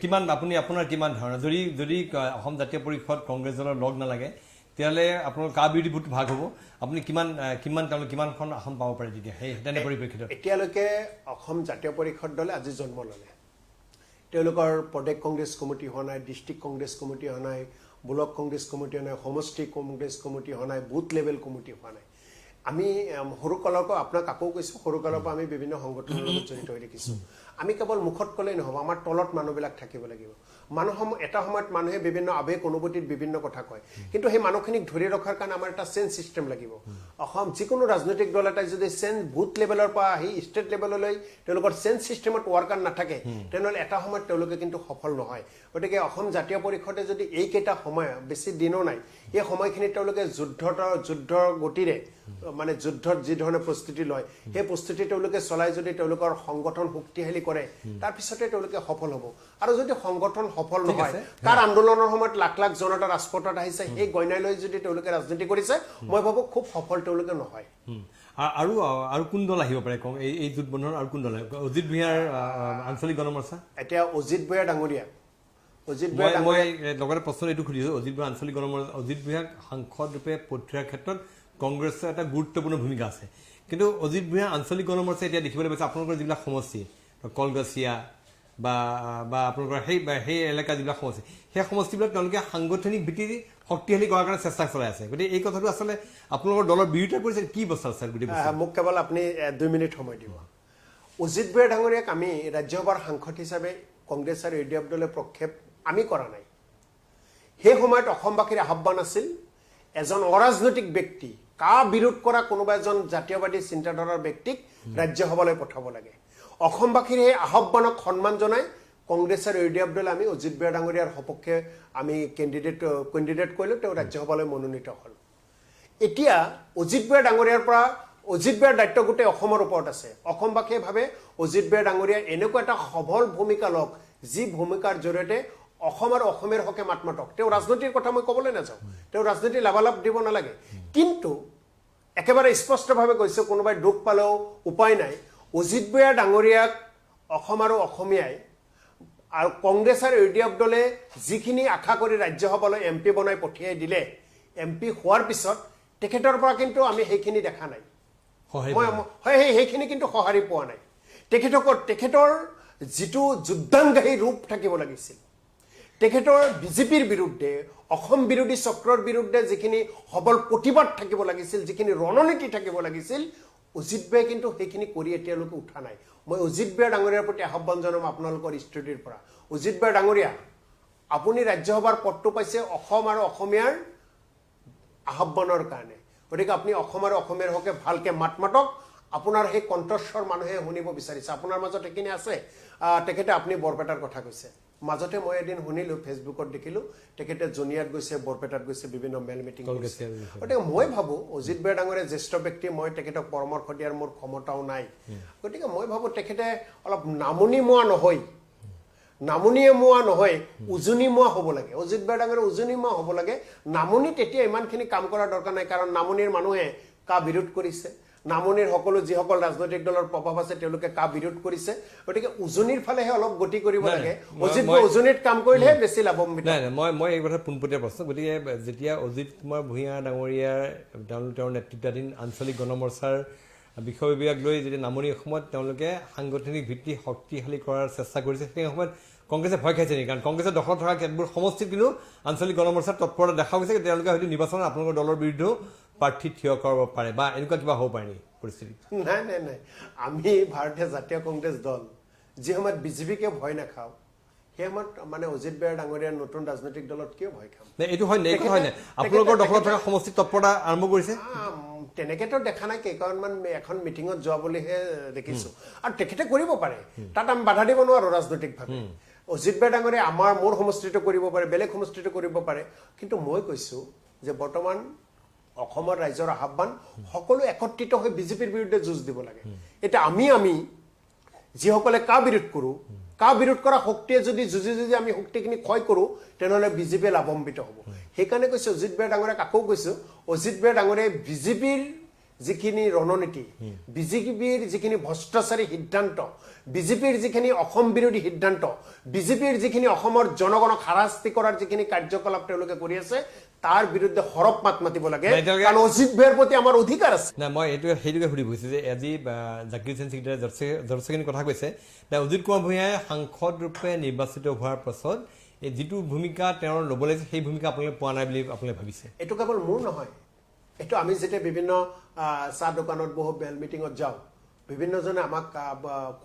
কিমান আপোনাৰ কিমান ধাৰণা, যদি অসম জাতীয় পৰিষদ কংগ্ৰেছ দলৰ লগ নালাগে তেতিয়াহ'লে আপোনালোকৰ কা বিৰোধী ভোট ভাগ হ'ব, আপুনি কিমানখন আসন পাব পাৰে তেতিয়া সেই তেনে পৰিপ্ৰেক্ষিতত? এতিয়ালৈকে অসম জাতীয় পৰিষদ দলে আজি জন্ম ল'লে, তেওঁলোকৰ প্ৰদেশ কংগ্ৰেছ কমিটি হোৱা নাই, ডিষ্ট্ৰিক্ট কংগ্ৰেছ কমিটি হোৱা নাই, ব্লক কংগ্ৰেছ কমিটি হোৱা নাই, সমষ্টি কংগ্ৰেছ কমিটি হোৱা নাই, বুথ লেভেল কমিটি হোৱা নাই। আমি সৰুকালৰ পৰা আপোনাক আকৌ কৈছোঁ, সৰুকালৰ পৰা আমি বিভিন্ন সংগঠনৰ লগত জড়িত হৈ দেখিছোঁ। আমি কেৱল মুখত ক'লেই নহ'ব, আমাৰ তলত মানুহবিলাক থাকিব লাগিব। এটা সময়ত মানুহে বিভিন্ন আৱেগ অনুভূতিত বিভিন্ন কথা কয়, কিন্তু সেই মানুহখিনিক ধৰি ৰখাৰ কাৰণে আমাৰ এটা চেঞ্জ ছিষ্টেম লাগিব। যিকোনো ৰাজনৈতিক দল এটাই যদি বুথ লেভেলৰ পৰা আহি ষ্টেট লেভেললৈ তেওঁলোকৰ চেঞ্জ ছিষ্টেমত ৱাৰ্কাৰ নাথাকে তেনেহ'লে এটা সময়ত তেওঁলোকে কিন্তু সফল নহয়। গতিকে অসম জাতীয় পৰিষদে যদি এইকেইটা সময়, বেছি দিনো নাই, এই সময়খিনিত তেওঁলোকে যুদ্ধৰ গতিৰে মানে যুদ্ধত যি ধৰণে প্ৰস্তুতি লয় সেই প্ৰস্তুতি তেওঁলোকে চলাই যদি তেওঁলোকৰ সংগঠন শক্তিশালী কৰে তাৰপিছতে তেওঁলোকে সফল হ'ব। আৰু যদি সংগঠন সফল নহয়, কাৰ আন্দোলনৰ সময়ত লাখ লাখ জনতা ৰাজপথত আহিছে, সেই গণনালৈ যদি তেওঁলোকে ৰাজনীতি কৰিছে, মই ভাবোঁ খুব সফল তেওঁলোকে নহয়। আৰু কোন দল আহিব পাৰে এই জোট বন্ধনৰ? আৰু কোন দল? অজিত ভূঞাৰ আঞ্চলিক গণমৰ্চা, এতিয়া অজিত ভূঞা ডাঙৰীয়া, মই লগতে প্ৰশ্ন এইটো সুধিছোঁ, অজিত ভূঞা আঞ্চলিক গণমৰ্চা, অজিত ভূঞাক সাংসদ ৰূপে পঠিওৱাৰ ক্ষেত্ৰত কংগ্ৰেছৰ এটা গুৰুত্বপূৰ্ণ ভূমিকা আছে, কিন্তু অজিত ভূঞা আঞ্চলিক গণমৰ্চা এতিয়া দেখিবলৈ পাইছে আপোনালোকৰ যিবিলাক সমষ্টি কলগছিয়া বা আপোনালোকৰ সেই এলেকা যিবিলাক সমষ্টি, সেই সমষ্টিবিলাক তেওঁলোকে সাংগঠনিক ভিত্তি শক্তিশালী কৰাৰ কাৰণে চেষ্টা চলাই আছে। গতিকে এই কথাটো আচলতে আপোনালোকৰ দলৰ বিৰোধিতা কৰিছে, কি বস্তু আছে? মোক কেৱল আপুনি 2 মিনিট সময় দিব। অজিত ভূঞা ডাঙৰীয়াক আমি ৰাজ্যসভাৰ সাংসদ হিচাপে কংগ্ৰেছ আৰু UDF দলে প্ৰক্ষেপ আমি কৰা নাই। সেই সময়ত অসমবাসীৰ আহ্বান আছিল এজন অৰাজনৈতিক ব্যক্তি, কা বিৰোধ কৰা কোনোবা এজন জাতীয়বাদী চিন্তাধাৰাৰ ব্যক্তিক ৰাজ্যসভালৈ পঠাব লাগে। অসমবাসীৰ সেই আহ্বানক সন্মান জনাই কংগ্ৰেছ আৰু UDF দলে আমি অজিত ভূঞা ডাঙৰীয়াৰ সপক্ষে আমি কেণ্ডিডেট কৰিলোঁ, তেওঁ ৰাজ্যসভালৈ মনোনীত হ'ল। এতিয়া অজিত ভূঞা ডাঙৰীয়াৰ পৰা অজিত ভূঞাৰ দায়িত্ব গোটেই অসমৰ ওপৰত আছে। অসমবাসীয়ে ভাবে অজিত ভূঞা ডাঙৰীয়া এনেকুৱা এটা সবল ভূমিকা লওক যি ভূমিকাৰ জৰিয়তে অসম আৰু অসমীয়াৰ হকে মাত মাতক। তেওঁ ৰাজনীতিৰ কথা মই ক'বলৈ নাযাওঁ, তেওঁ ৰাজনীতি লাভালাভ দিব নালাগে, কিন্তু একেবাৰে স্পষ্টভাৱে কৈছোঁ, কোনোবাই দুখ পালেও উপায় নাই, অজিত ভূঞা ডাঙৰীয়াক অসম আৰু অসমীয়াই আৰু কংগ্ৰেছ আৰু UDF দলে যিখিনি আশা কৰি ৰাজ্যসভালৈ MP বনাই পঠিয়াই দিলে, MP হোৱাৰ পিছত তেখেতৰ পৰা কিন্তু আমি সেইখিনি দেখা নাই, সেইখিনি কিন্তু সঁহাৰি পোৱা নাই। তেখেতৰ যিটো যুদ্ধাংগাহী ৰূপ থাকিব লাগিছিল, তেখেতৰ বিজেপিৰ বিৰুদ্ধে অসম বিৰোধী চক্ৰৰ বিৰুদ্ধে যিখিনি সবল প্ৰতিবাদ থাকিব লাগিছিল, যিখিনি ৰণনীতি থাকিব লাগিছিল, অজিত ভূঞাই কিন্তু সেইখিনি কৰি এতিয়ালৈকে উঠা নাই। মই অজিত ভূঞা ডাঙৰীয়াৰ প্ৰতি আহ্বান জনাম আপোনালোকৰ ষ্টুডিঅ'ৰ পৰা, অজিত ভূঞা ডাঙৰীয়া, আপুনি ৰাজ্যসভাৰ পদটো পাইছে অসম আৰু অসমীয়াৰ আহ্বানৰ কাৰণে, গতিকে আপুনি অসম আৰু অসমীয়াৰ হকে ভালকৈ মাত মাতক। আপোনাৰ সেই কণ্ঠস্বৰ মানুহে শুনিব বিচাৰিছে, আপোনাৰ মাজত সেইখিনি আছে। তেখেতে আপুনি বৰপেটাৰ কথা কৈছে, মাজতে মই এদিন শুনিলোঁ ফেচবুকত দেখিলোঁ তেখেতে জনিয়াত গৈছে বৰপেটাত গৈছে বিভিন্ন মেল মিটিং কৰিছে গতিকে মই ভাবোঁ অজিত বেৰ ডাঙৰে জ্যেষ্ঠ ব্যক্তি মই তেখেতক পৰামৰ্শ দিয়াৰ মোৰ ক্ষমতাও নাই গতিকে মই ভাবোঁ তেখেতে অলপ নামনিমুৱা নহয় উজনিমুৱা হ'ব লাগে অজিত বেৰ ডাঙৰে উজনিমুৱা হ'ব লাগে নামনিত এতিয়া ইমানখিনি কাম কৰাৰ দৰকাৰ নাই কাৰণ নামনিৰ মানুহে কা বিৰোধ কৰিছে নামনিৰ সকলো যিসকল ৰাজনৈতিক দলৰ প্ৰভাৱ আছে তেওঁলোকে কা বিৰোধ কৰিছে গতিকে উজনিৰ ফালেহে অলপ গতি কৰিব লাগে অজিত উজনিত কাম কৰিলেহে বেছি লাভান্বিত নাই মই এই কথা পোনপটীয়া প্ৰশ্ন গতিকে যেতিয়া অজিত কুমাৰ ভূঞা ডাঙৰীয়াৰ তেওঁৰ নেতৃত্বাধীন আঞ্চলিক গণমৰ্চাৰ বিষয় বিভাগ লৈ যেতিয়া নামনি অসমত তেওঁলোকে সাংগঠনিক ভিত্তি শক্তিশালী কৰাৰ চেষ্টা কৰিছে সেই সময়ত কংগ্ৰেছে ভয় খাইছে নেকি কাৰণ কংগ্ৰেছে দখলত থকা কেতবোৰ সমষ্টিত কিন্তু আঞ্চলিক গণমৰ্চাৰ তৎপৰতা দেখা গৈছে তেওঁলোকে হয়তো নিৰ্বাচনত আপোনালোকৰ দলৰ বিৰুদ্ধেও প্ৰাৰ্থী থিয় কৰাব পাৰে বা এনেকুৱা কিবা হ'ব পাৰে নেকি পৰিস্থিতি নাই আমি ভাৰতীয় জাতীয় কংগ্ৰেছ দল যি সময়ত বিজেপিকে ভয় নাখাওঁ সেই সময়ত মানে অজিত বেৰ ডাঙৰীয়াৰ নতুন ৰাজনৈতিক দলত কিয় ভয় খাম এইটো হয় নাই আপোনালোকৰ দখলত থকা সমষ্টিত তৎপৰতা আৰম্ভ কৰিছে তেনেকেতো দেখা নাই কেইখনমান এখন মিটিঙত যোৱা বুলিহে দেখিছোঁ আৰু তেখেতে কৰিব পাৰে তাত আমি বাধা দিব নোৱাৰোঁ ৰাজনৈতিকভাৱে অজিত বেৰ ডাঙৰীয়া মোৰ সমষ্টিটো কৰিব পাৰে বেলেগ সমষ্টিটো কৰিব পাৰে কিন্তু মই কৈছোঁ যে বৰ্তমান অসমৰ ৰাইজৰ আহ্বান সকলো একত্ৰিত হৈ বিজেপিৰ বিৰুদ্ধে যুঁজ দিব লাগে এতিয়া আমি যিসকলে কা বিৰোধ কৰা শক্তিয়ে যদি যুঁজি আমি শক্তিখিনি ক্ষয় কৰোঁ তেনেহ'লে বিজেপিয়ে লাভান্বিত হ'ব সেইকাৰণে কৈছোঁ অজিত বেৰ ডাঙৰীয়াক আকৌ কৈছোঁ অজিত বেৰ ডাঙৰীয়াই বিজেপিৰ যিখিনি ৰণনীতি বিজেপিৰ যিখিনি ভ্ৰষ্টাচাৰী সিদ্ধান্ত বিজেপিৰ যিখিনি অসম বিৰোধী সিদ্ধান্ত বিজেপিৰ যিখিনি অসমৰ জনগণক হাৰাশাস্তি কৰাৰ যিখিনি কাৰ্যকলাপ তেওঁলোকে কৰি আছে তাৰ বিৰুদ্ধে সৰব মাত মাতিব লাগে কাৰণ অজিত বেৰ প্ৰতি আমাৰ অধিকাৰ আছে নাই মই সেইটোকে সুধি বুজিছোঁ যে আজি জাকিৰ হুছেইন ছিকদাৰে যথেষ্টখিনি কথা কৈছে অজিত কুমাৰ ভূঞাই সাংসদ ৰূপে নিৰ্বাচিত হোৱাৰ পাছত এই যিটো ভূমিকা তেওঁৰ ল'ব লাগিছে সেই ভূমিকা আপোনালোকে পোৱা নাই বুলি আপোনালোকে ভাবিছে এইটো কেৱল মোৰ নহয় এইটো আমি যেতিয়া বিভিন্ন চাহ দোকানত বহু মেল মিটিঙত যাওঁ বিভিন্নজনে আমাক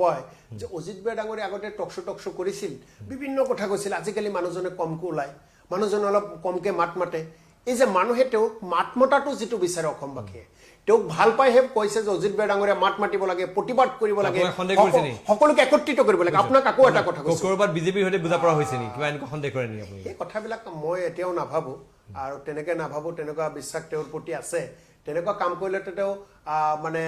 কয় যে অজিত বেৰ ডাঙৰীয়া আগতে টকশ্ব' কৰিছিল বিভিন্ন কথা কৈছিল আজিকালি মানুহজনে কমকৈ ওলায় মানুহজনে অলপ কমকৈ মাত মাতে এই যে মানুহে তেওঁক মাত মতাটো যিটো বিচাৰে অসমবাসীয়ে তেওঁক ভাল পাইহে কৈছে যে অজিত বেৰ ডাঙৰীয়া মাত মাতিব লাগে প্ৰতিবাদ কৰিব লাগে সকলোকে একত্ৰিত কৰিব লাগে আপোনাক আকৌ এটা কথা কৈছোঁ ক'ৰবাত বিজেপিৰ সৈতে বুজা পৰা হৈছে নেকি কিবা এনেকুৱা সন্দেহ কৰে নেকি আপুনি এই কথাবিলাক মই এতিয়াও নাভাবোঁ আৰু তেনেকৈ নাভাবোঁ তেনেকুৱা বিশ্বাস তেওঁৰ প্ৰতি আছে তেনেকুৱা কাম কৰিলেতো তেওঁ মানে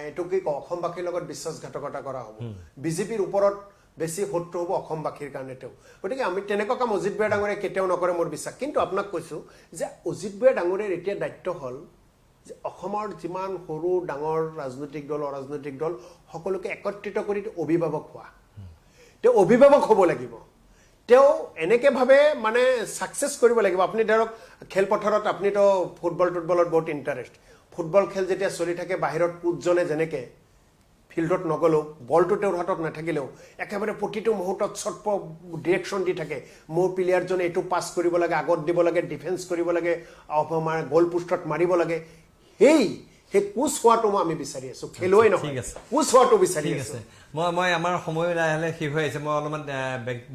এইটো কি কওঁ অসমবাসীৰ লগত বিশ্বাসঘাতকতা কৰা হ'ব বিজেপিৰ ওপৰত বেছি শত্ৰু হ'ব অসমবাসীৰ কাৰণে তেওঁ গতিকে আমি তেনেকুৱা কাম অজিত বেৰ ডাঙৰীয়াই কেতিয়াও নকৰে মোৰ বিশ্বাস কিন্তু আপোনাক কৈছোঁ যে অজিত বেৰ ডাঙৰীয়াৰ এতিয়া দায়িত্ব হ'ল যে অসমৰ যিমান সৰু ডাঙৰ ৰাজনৈতিক দল অৰাজনৈতিক দল সকলোকে একত্ৰিত কৰি অভিভাৱক হোৱা তেওঁ অভিভাৱক হ'ব লাগিব তেওঁ এনেকৈভাৱে মানে ছাকচেছ কৰিব লাগিব আপুনি ধৰক খেলপথাৰত আপুনিতো ফুটবলত বহুত ইণ্টাৰেষ্ট ফুটবল খেল যেতিয়া চলি থাকে বাহিৰত কোচজনে যেনেকৈ ফিল্ডত নগ'লেও বলটো তেওঁৰ হাতত নাথাকিলেও একেবাৰে প্ৰতিটো মুহূৰ্তত চটপ ডিৰেকশ্যন দি থাকে মোৰ প্লেয়াৰজনে এইটো পাছ কৰিব লাগে আগত দিব লাগে ডিফেন্স কৰিব লাগে আমাৰ গ'ল পোষ্টত মাৰিব লাগে সেই কোচ হোৱাটো আমি বিচাৰি আছোঁ খেলুৱৈ নহয় কোচ হোৱাটো বিচাৰি আছোঁ মই আমাৰ সময় লাহে লাহে শেষ হৈ আহিছে মই অলপমান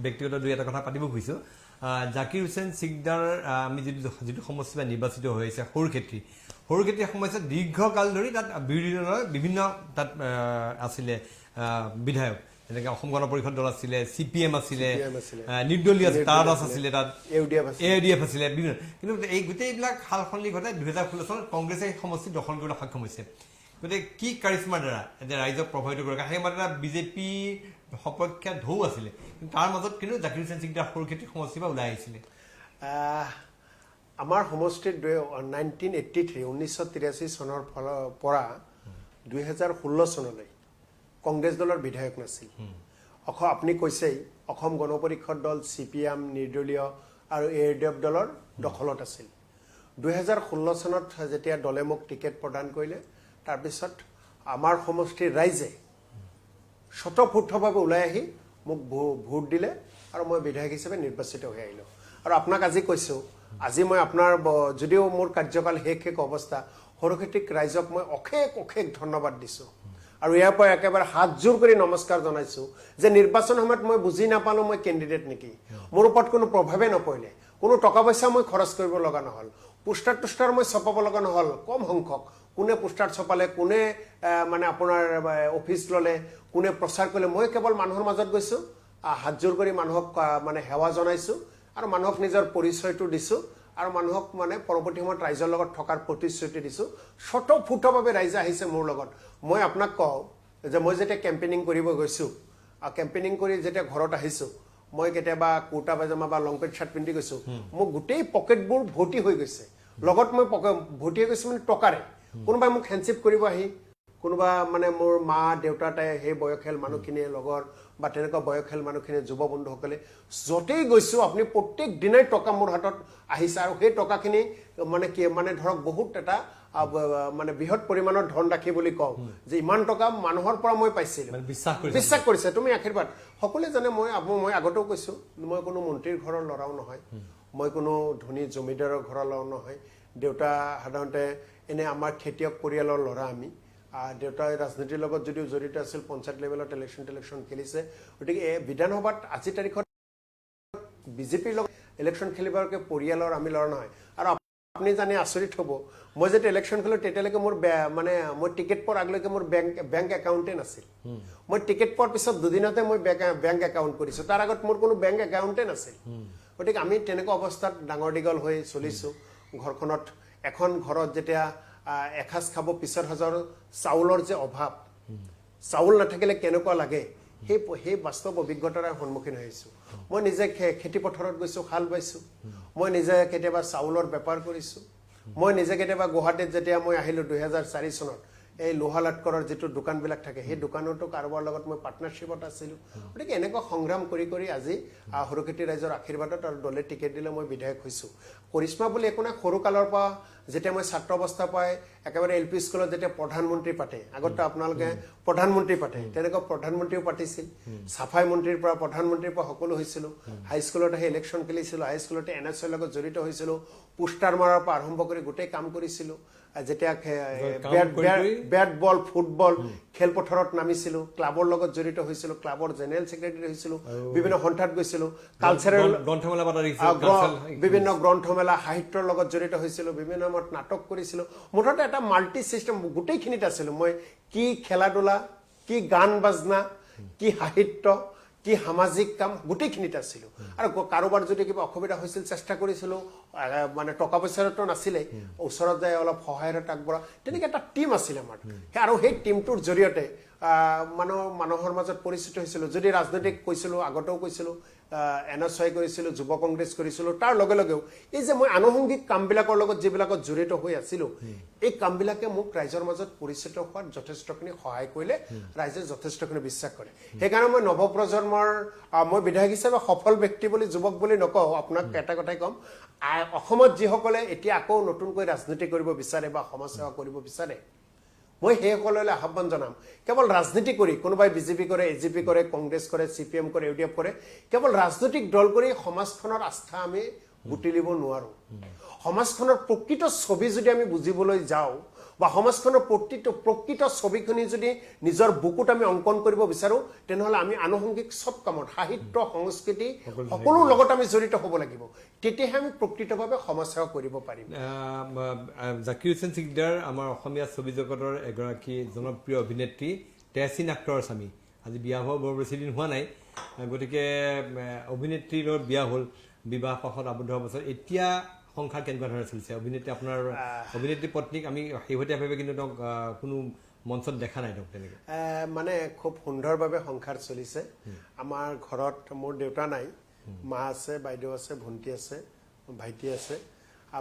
ব্যক্তিগত দুই এটা কথা পাতিব খুজিছোঁ জাকিৰ হুছেইন ছিকদাৰ আমি যিটো সমষ্টি নিৰ্বাচিত হৈ আহিছে সৰুক্ষেত্ৰী সমস্যাত দীৰ্ঘকাল ধৰি তাত বিৰোধী দলৰ বিভিন্ন তাত আছিলে বিধায়ক যেনেকৈ অসম গণ পৰিষদ দল আছিলে CPM আছিলে নিৰ্দলীয় তাৰাদাস আছিলে তাত AUDF আছিলে বিভিন্ন কিন্তু এই গোটেইবিলাক সাল সলনি ঘটাই 2016 চনত কংগ্ৰেছে এই সমষ্টি দখল কৰিবলৈ সক্ষম হৈছে গতিকে কি কাৰিশ্মাৰ দ্বাৰা এতিয়া ৰাইজক প্ৰভাৱিত কৰে সেই সময়ত এটা বিজেপিৰ সপক্ষে ঢৌ আছিলে কিন্তু তাৰ মাজত কিন্তু জাকিৰ হুছেইন ছিকদাৰ সৰুক্ষেত্ৰী সমষ্টিৰ পৰা ওলাই আহিছিলে আমাৰ সমষ্টিত 1983 চনৰ পৰা 2016 চনলৈ কংগ্ৰেছ দলৰ বিধায়ক নাছিল আপুনি কৈছেই অসম গণ পৰিষদ দল CPM নিৰ্দলীয় আৰু AUDF দলৰ দখলত আছিল 2016 চনত যেতিয়া দলে মোক টিকেট প্ৰদান কৰিলে তাৰপিছত আমাৰ সমষ্টিৰ ৰাইজে স্বতঃস্ফূৰ্তভাৱে ওলাই আহি মোক ভোট দিলে আৰু মই বিধায়ক হিচাপে নিৰ্বাচিত হৈ আহিলোঁ আৰু আপোনাক আজি কৈছোঁ আজি মই আপোনাৰ যদিও মোৰ কাৰ্যকাল শেষ অৱস্থা সৰুক্ষেত্ৰীক ৰাইজক মই অশেষ ধন্যবাদ দিছোঁ আৰু ইয়াৰ পৰা একেবাৰে হাতজোৰ কৰি নমস্কাৰ জনাইছোঁ যে নিৰ্বাচন সময়ত মই বুজি নাপালোঁ মই কেণ্ডিডেট নেকি মোৰ ওপৰত কোনো প্ৰভাৱে নপৰিলে কোনো টকা পইচা মই খৰচ কৰিব লগা নহ'ল পোষ্টাৰ মই ছপাব লগা নহ'ল কম সংখ্যক কোনে পোষ্টাৰ ছপালে কোনে মানে আপোনাৰ অফিচ ল'লে কোনে প্ৰচাৰ কৰিলে মই কেৱল মানুহৰ মাজত গৈছোঁ হাতজোৰ কৰি মানুহক মানে সেৱা জনাইছোঁ আৰু মানুহক নিজৰ পৰিচয়টো দিছোঁ আৰু মানুহক মানে পৰৱৰ্তী সময়ত ৰাইজৰ লগত থকাৰ প্ৰতিশ্ৰুতি দিছোঁ স্বতঃফুৰ্তভাৱে ৰাইজে আহিছে মোৰ লগত মই আপোনাক কওঁ যে মই যেতিয়া কেম্পেইনিং কৰিব গৈছোঁ কেম্পেইনিং কৰি যেতিয়া ঘৰত আহিছোঁ মই কেতিয়াবা কুৰ্তা পাজামা বা লং পেণ্ট চাৰ্ট পিন্ধি গৈছোঁ মোৰ গোটেই পকেটবোৰ ভৰ্তি হৈ গৈছে লগত মই ভৰ্তি হৈ গৈছে মানে টকাৰে কোনোবাই মোক হেণ্ডশ্বেক কৰিব আহি কোনোবা মানে মোৰ মা দেউতা তাই সেই বয়সীয়াল মানুহখিনিয়ে লগৰ বা তেনেকুৱা বয়সীয়াল মানুহখিনিয়ে যুৱ বন্ধুসকলে য'তেই গৈছোঁ আপুনি প্ৰত্যেক দিনাই টকা মোৰ হাতত আহিছে আৰু সেই টকাখিনি মানে কি মানে ধৰক বহুত এটা মানে বৃহৎ পৰিমাণৰ ধন ৰাখি বুলি কওঁ যে ইমান টকা মানুহৰ পৰা মই পাইছিলোঁ বিশ্বাস কৰিছে তুমি আশীৰ্বাদ সকলোৱে জানে মই আগতেও কৈছোঁ মই কোনো মন্ত্ৰীৰ ঘৰৰ ল'ৰাও নহয় মই কোনো ধনী জমিদাৰৰ ঘৰৰ ল'ৰাও নহয় দেউতা সাধাৰণতে এনে আমাৰ খেতিয়ক পৰিয়ালৰ ল'ৰা আমি দেউতাই ৰাজনীতিৰ লগত যদিও জড়িত আছিল পঞ্চায়ত লেভেলত ইলেকশ্যন খেলিছে গতিকে বিধানসভাত আজিৰ তাৰিখত বিজেপিৰ লগত ইলেকশ্যন খেলিবলৈকে পৰিয়ালৰ আমি ল'ৰা নহয় আৰু আপুনি জানি আচৰিত হ'ব মই যেতিয়া ইলেকশ্যন খেলোঁ তেতিয়ালৈকে মোৰ মানে মই টিকেট পোৱাৰ আগলৈকে মোৰ বেংক একাউণ্টেই নাছিল মই টিকেট পোৱাৰ পিছত দুদিনতে মই বেংক একাউণ্ট কৰিছোঁ তাৰ আগত মোৰ কোনো বেংক একাউণ্টেই নাছিল গতিকে আমি তেনেকুৱা অৱস্থাত ডাঙৰ দীঘল হৈ চলিছোঁ ঘৰখনত এখন ঘৰত যেতিয়া এসাঁজ খাব পিছৰ সাজৰ চাউলৰ যে অভাৱ চাউল নাথাকিলে কেনেকুৱা লাগে সেই বাস্তৱ অভিজ্ঞতাৰে সন্মুখীন হৈছোঁ মই নিজে খেতি পথাৰত গৈছোঁ হাল বাইছোঁ মই নিজে কেতিয়াবা চাউলৰ বেপাৰ কৰিছোঁ মই নিজে কেতিয়াবা গুৱাহাটীত যেতিয়া মই আহিলোঁ 2004 চনত এই লোহা লাটকৰৰ যিটো দোকানবিলাক থাকে সেই দোকানতো কাৰোবাৰ লগত মই পাৰ্টনাৰশ্বিপত আছিলোঁ গতিকে এনেকুৱা সংগ্ৰাম কৰি আজি সৰুখেতি ৰাইজৰ আশীৰ্বাদত আৰু দলে টিকেট দিলে মই বিধায়ক হৈছোঁ কৰিশ্মা বুলি একো নাই সৰু কালৰ পৰা যেতিয়া মই ছাত্ৰ অৱস্থা পাই একেবাৰে LP স্কুলত যেতিয়া প্ৰধানমন্ত্ৰী পাতে আগতে আপোনালোকে প্ৰধানমন্ত্ৰী পাতে তেনেকুৱা প্ৰধানমন্ত্ৰীও পাতিছিল চাফাই মন্ত্ৰীৰ পৰা প্ৰধানমন্ত্ৰীৰ পৰা সকলো হৈছিলোঁ হাইস্কুলত আহি ইলেকশ্যন খেলিছিলোঁ হাইস্কুলতে NSৰ লগত জড়িত হৈছিলোঁ পোষ্টাৰ মাৰাৰ পৰা আৰম্ভ কৰি গোটেই কাম কৰিছিলোঁ যেতিয়া বেট বল ফুটবল খেলপথাৰত নামিছিলোঁ ক্লাবৰ লগত জড়িত হৈছিলোঁ ক্লাবৰ জেনেৰেল ছেক্ৰেটাৰী হৈছিলোঁ বিভিন্ন সন্থাত গৈছিলোঁ কালচাৰেল বিভিন্ন গ্ৰন্থমেলা সাহিত্যৰ লগত জড়িত হৈছিলোঁ বিভিন্ন সময়ত নাটক কৰিছিলোঁ মুঠতে এটা মাল্টি ছিষ্টেম গোটেইখিনিত আছিলোঁ মই কি খেলা ধূলা কি গান বাজনা কি সাহিত্য কি সামাজিক কাম গোটেইখিনিত আছিলোঁ আৰু কাৰোবাৰ যদি কিবা অসুবিধা হৈছিল চেষ্টা কৰিছিলোঁ মানে টকা পইচাটো নাছিলে ওচৰত যায় অলপ সহায়ৰ হাত আগবঢ়া তেনেকৈ এটা টীম আছিলে আমাৰ আৰু সেই টীমটোৰ জৰিয়তে মানুহৰ মাজত পৰিচিত হৈছিলোঁ যদি ৰাজনৈতিক কৈছিলোঁ আগতেও কৈছিলোঁ NSY কৰিছিলোঁ যুৱ কংগ্ৰেছ কৰিছিলোঁ তাৰ লগে লগেও এই যে মই আনুষংগিক কামবিলাকৰ লগত যিবিলাকত জড়িত হৈ আছিলোঁ এই কামবিলাকে মোক ৰাইজৰ মাজত পৰিচিত হোৱাত যথেষ্টখিনি সহায় কৰিলে ৰাইজে যথেষ্টখিনি বিশ্বাস কৰে সেইকাৰণে মই নৱপ্ৰজন্মৰ মই বিধায়ক হিচাপে সফল ব্যক্তি বুলি যুৱক বুলি নকওঁ আপোনাক এটা কথাই ক'ম অসমত যিসকলে এতিয়া আকৌ নতুনকৈ ৰাজনীতি কৰিব বিচাৰে বা সমাজ সেৱা কৰিব বিচাৰে মই সেইসকললৈ আহ্বান জনাম কেৱল ৰাজনীতি কৰি কোনোবাই বিজেপি কৰে AGP কৰে কংগ্ৰেছ কৰে CPM কৰে UDF কৰে কেৱল ৰাজনৈতিক দল কৰি সমাজখনৰ আস্থা আমি গুটিলিব নোৱাৰোঁ সমাজখনৰ প্ৰকৃত ছবি যদি আমি বুজিবলৈ যাওঁ বা সমাজখনৰ প্ৰকৃত ছবিখিনি যদি নিজৰ বুকুত আমি অংকন কৰিব বিচাৰোঁ তেনেহ'লে আমি আনুষংগিক চব কামত সাহিত্য সংস্কৃতি সকলো লগত আমি জড়িত হ'ব লাগিব তেতিয়াহে আমি প্ৰকৃতভাৱে সমাজ সেৱা কৰিব পাৰিম জাকিৰ হুছেইন সিকদাৰ আমাৰ অসমীয়া ছবি জগতৰ এগৰাকী জনপ্ৰিয় অভিনেত্ৰী তেহচিন আক্তাৰৰ স্বামী আজি বিয়া হোৱা বৰ বেছি দিন হোৱা নাই গতিকে অভিনেত্ৰীৰ লগত বিয়া হ'ল বিবাহ পাশত আবদ্ধ হোৱাৰ পাছত এতিয়া সংসাৰ কেনেকুৱা ধৰণে চলিছে অভিনেত্ৰী আপোনাৰ অভিনেত্ৰী পত্নীক আমি শেহতীয়াভাৱে কিন্তু তেওঁক কোনো মঞ্চত দেখা নাই তেওঁক তেনেকৈ মানে খুব সুন্দৰভাৱে সংসাৰ চলিছে আমাৰ ঘৰত মোৰ দেউতা নাই মা আছে বাইদেউ আছে ভণ্টি আছে ভাইটি আছে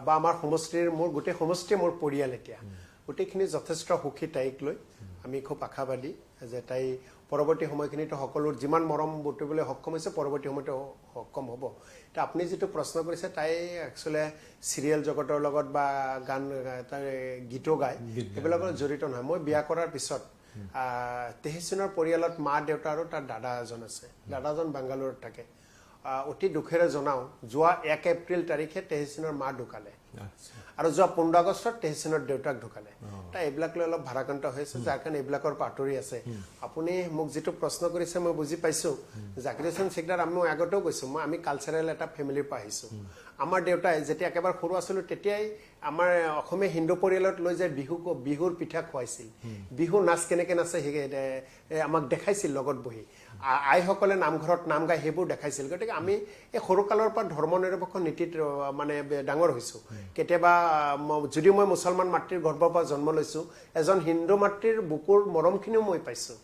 বা আমাৰ সমষ্টিৰ মোৰ গোটেই সমষ্টিয়ে মোৰ পৰিয়াল এতিয়া গোটেইখিনি যথেষ্ট সুখী তাইক লৈ আমি খুব আশাবাদী যে তাই পৰৱৰ্তী সময়খিনিতো সকলোৰ যিমান মৰম বুটুবলৈ সক্ষম হৈছে পৰৱৰ্তী সময়তো সক্ষম হ'ব এতিয়া আপুনি যিটো প্ৰশ্ন কৰিছে তাই একচুৱেলি চিৰিয়েল জগতৰ লগত বা গান তাই গীতো গায় সেইবিলাকৰ জড়িত নহয় মই বিয়া কৰাৰ পিছত তেহচিনৰ পৰিয়ালত মা দেউতা আৰু তাৰ দাদা এজন আছে দাদাজন বাংগালোৰত থাকে অতি দুখেৰে জনাওঁ যোৱা 1 এপ্ৰিল তাৰিখে তেহচিনৰ মা ঢুকালে আৰু যোৱা 15 আগষ্টত তেহচিনৰ দেউতাক ঢুকালে তাই এইবিলাক লৈ অলপ ভাৰাক্ৰান্ত হৈছে যাৰ কাৰণে এইবিলাকৰ পাতৰি আছে আপুনি মোক যিটো প্ৰশ্ন কৰিছে মই বুজি পাইছোঁ জাকিৰ হুছেইন সিকদাৰ আমি আগতেও কৈছোঁ আমি কালচাৰেল এটা ফেমিলিৰ পৰা আহিছোঁ আমাৰ দেউতাই যেতিয়া একেবাৰে সৰু আছিলোঁ তেতিয়াই আমাৰ অসমীয়া হিন্দু পৰিয়ালত লৈ যায় বিহুৰ পিঠা খুৱাইছিল বিহু নাচ কেনেকৈ নাচে আমাক দেখাইছিল লগত বহি আইসকলে নামঘৰত নাম গাই সেইবোৰ দেখাইছিল গতিকে আমি এই সৰুকালৰ পৰা ধৰ্ম নিৰপেক্ষ নীতিত মানে ডাঙৰ হৈছোঁ কেতিয়াবা যদি মই মুছলমান মাতৃৰ গৰ্ভৰ পৰা জন্ম লৈছোঁ এজন হিন্দু মাতৃৰ বুকুৰ মৰমখিনিও মই পাইছোঁ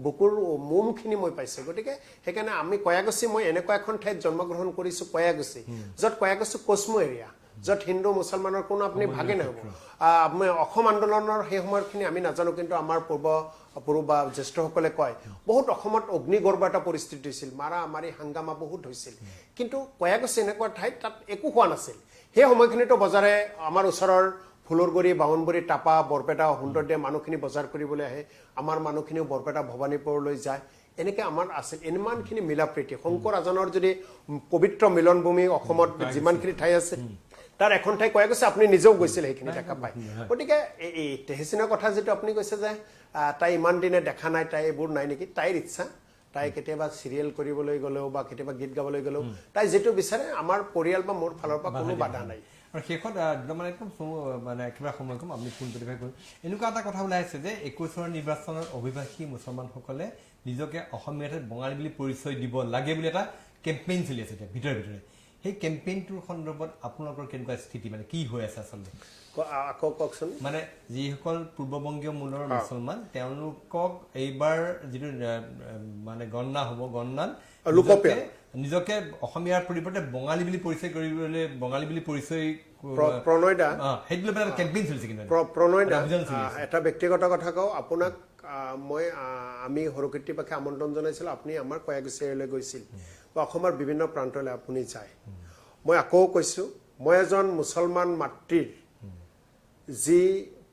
বুকুৰ মোমখিনি মই পাইছোঁ গতিকে সেইকাৰণে আমি কয়াগুছি মই এনেকুৱা এখন ঠাইত জন্মগ্ৰহণ কৰিছোঁ কয়াগুছি য'ত কয়াগুছি কচমো এৰিয়া য'ত হিন্দু মুছলমানৰ কোনো আপুনি ভাগে নহ'ব অসম আন্দোলনৰ সেই সময়খিনি আমি নাজানো কিন্তু আমাৰ পূৰ্ব বা জ্যেষ্ঠসকলে কয় বহুত অসমত অগ্নিগৰ্ভ এটা পৰিস্থিতি হৈছিল মাৰা মাৰি হাংগামা বহুত হৈছিল কিন্তু কয়াগুছি এনেকুৱা ঠাইত তাত একো হোৱা নাছিল সেই সময়খিনিতো বজাৰে আমাৰ ওচৰৰ ফুলৰগুৰি বামুণবুৰি টাপা বৰপেটা সুন্দৰদেৱ মানুহখিনি বজাৰ কৰিবলৈ আহে আমাৰ মানুহখিনিও বৰপেটা ভৱানীপুৰলৈ যায় এনেকৈ আমাৰ আছিল ইমানখিনি মিলা প্ৰীতি শংকৰ আজানৰ যদি পবিত্ৰ মিলনভূমি অসমত যিমানখিনি ঠাই আছে তাৰ এখন ঠাই কয়াগুছি আপুনি নিজেও গৈছিল সেইখিনি দেখা পায় গতিকে এই তেহচিনৰ কথা যিটো আপুনি কৈছে যে তাই ইমান দিনে দেখা নাই তাই এইবোৰ নাই নেকি তাইৰ ইচ্ছা তাই কেতিয়াবা চিৰিয়েল কৰিবলৈ গ'লেও বা কেতিয়াবা গীত গাবলৈ গ'লেও তাই যিটো বিচাৰে আমাৰ পৰিয়াল বা মোৰ ফালৰ পৰা কোনো বাধা নাই আৰু শেষত মানে একদম মানে কিবা সময় কম আপুনি ফোন প্ৰতিভাগ কৰি এনেকুৱা এটা কথা ওলাই আছে যে 21 চনৰ নিৰ্বাচনৰ অভিবাসী মুছলমানসকলে নিজকে অসমীয়াতে বঙালী বুলি পৰিচয় দিব লাগে বুলি এটা কেম্পেইন চলি আছে এতিয়া ভিতৰে ভিতৰে সেই কেম্পেইনটোৰ সন্দৰ্ভত আপোনালোকৰ কেনেকুৱা স্থিতি মানে কি হৈ আছে আচলতে আকৌ কওকচোন মানে যিসকল পূৰ্ববংগীয় মূলৰ মুছলমান তেওঁলোকক এইবাৰ যিটো মানে গণনা হ'ব গণনাত নিজকে অসমীয়াৰ পৰিৱৰ্তে বঙালী বুলি পৰিচয় কৰিবলৈ বঙালী বুলি পৰিচয় প্ৰণয়দা সেইটো লৈ পেলাই কেম্পেইন চলিছে কিন্তু প্ৰণয়দা এটা ব্যক্তিগত কথা কওঁ আপোনাক মই আমি সৰুকৃতিপাকে আমন্ত্ৰণ জনাইছিলোঁ আপুনি আমাৰ কয়াগুছিলৈ গৈছিল বা অসমৰ বিভিন্ন প্ৰান্তলৈ আপুনি যায় মই আকৌ কৈছোঁ মই এজন মুছলমান মাতৃৰ যি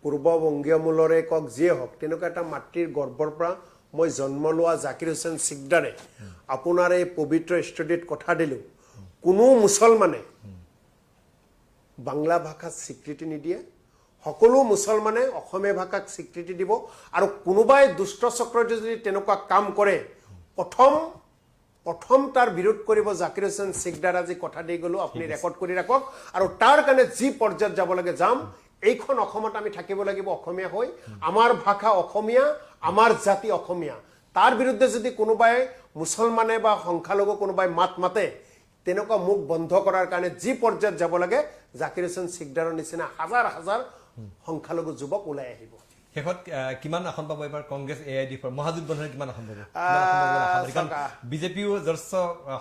পূৰ্ববংগীয় মূলৰে কওক যিয়ে হওক তেনেকুৱা এটা মাতৃৰ গৰ্ভৰ পৰা মই জন্ম লোৱা জাকিৰ হুছেইন চিকদাৰে আপোনাৰ এই পবিত্ৰ ষ্টুডিঅ'ত কথা দিলোঁ কোনো মুছলমানে বাংলা ভাষাত স্বীকৃতি নিদিয়ে সকলো মুছলমানে অসমীয়া ভাষাক স্বীকৃতি দিব আৰু কোনোবাই দুষ্ট চক্ৰটি যদি তেনেকুৱা কাম কৰে প্ৰথম তাৰ বিৰোধ কৰিব জাকিৰ হুছেইন চিকদাৰ আজি কথা দি গ'লো আপুনি ৰেকৰ্ড কৰি ৰাখক আৰু তাৰ কাৰণে যি পৰ্যায়ত যাব লাগে যাম এইখন অসমত আমি থাকিব লাগিব অসমীয়া হৈ আমাৰ ভাষা অসমীয়া আমাৰ জাতি অসমীয়া তাৰ বিৰুদ্ধে যদি কোনোবাই মুছলমানে বা সংখ্যালঘু কোনোবাই মাত মাতে তেনেকুৱা মুখ বন্ধ কৰাৰ কাৰণে যি পৰ্যায়ত যাব লাগে জাকিৰ হুছেইন চিকদাৰৰ নিচিনা হাজাৰ হাজাৰ সংখ্যালঘু যুৱক ওলাই আহিব শেষত কিমান আসন পাব এবাৰ কংগ্ৰেছ AID মহাজোটবন্ধনে কিমান আসন পাব বিজেপিও যথেষ্ট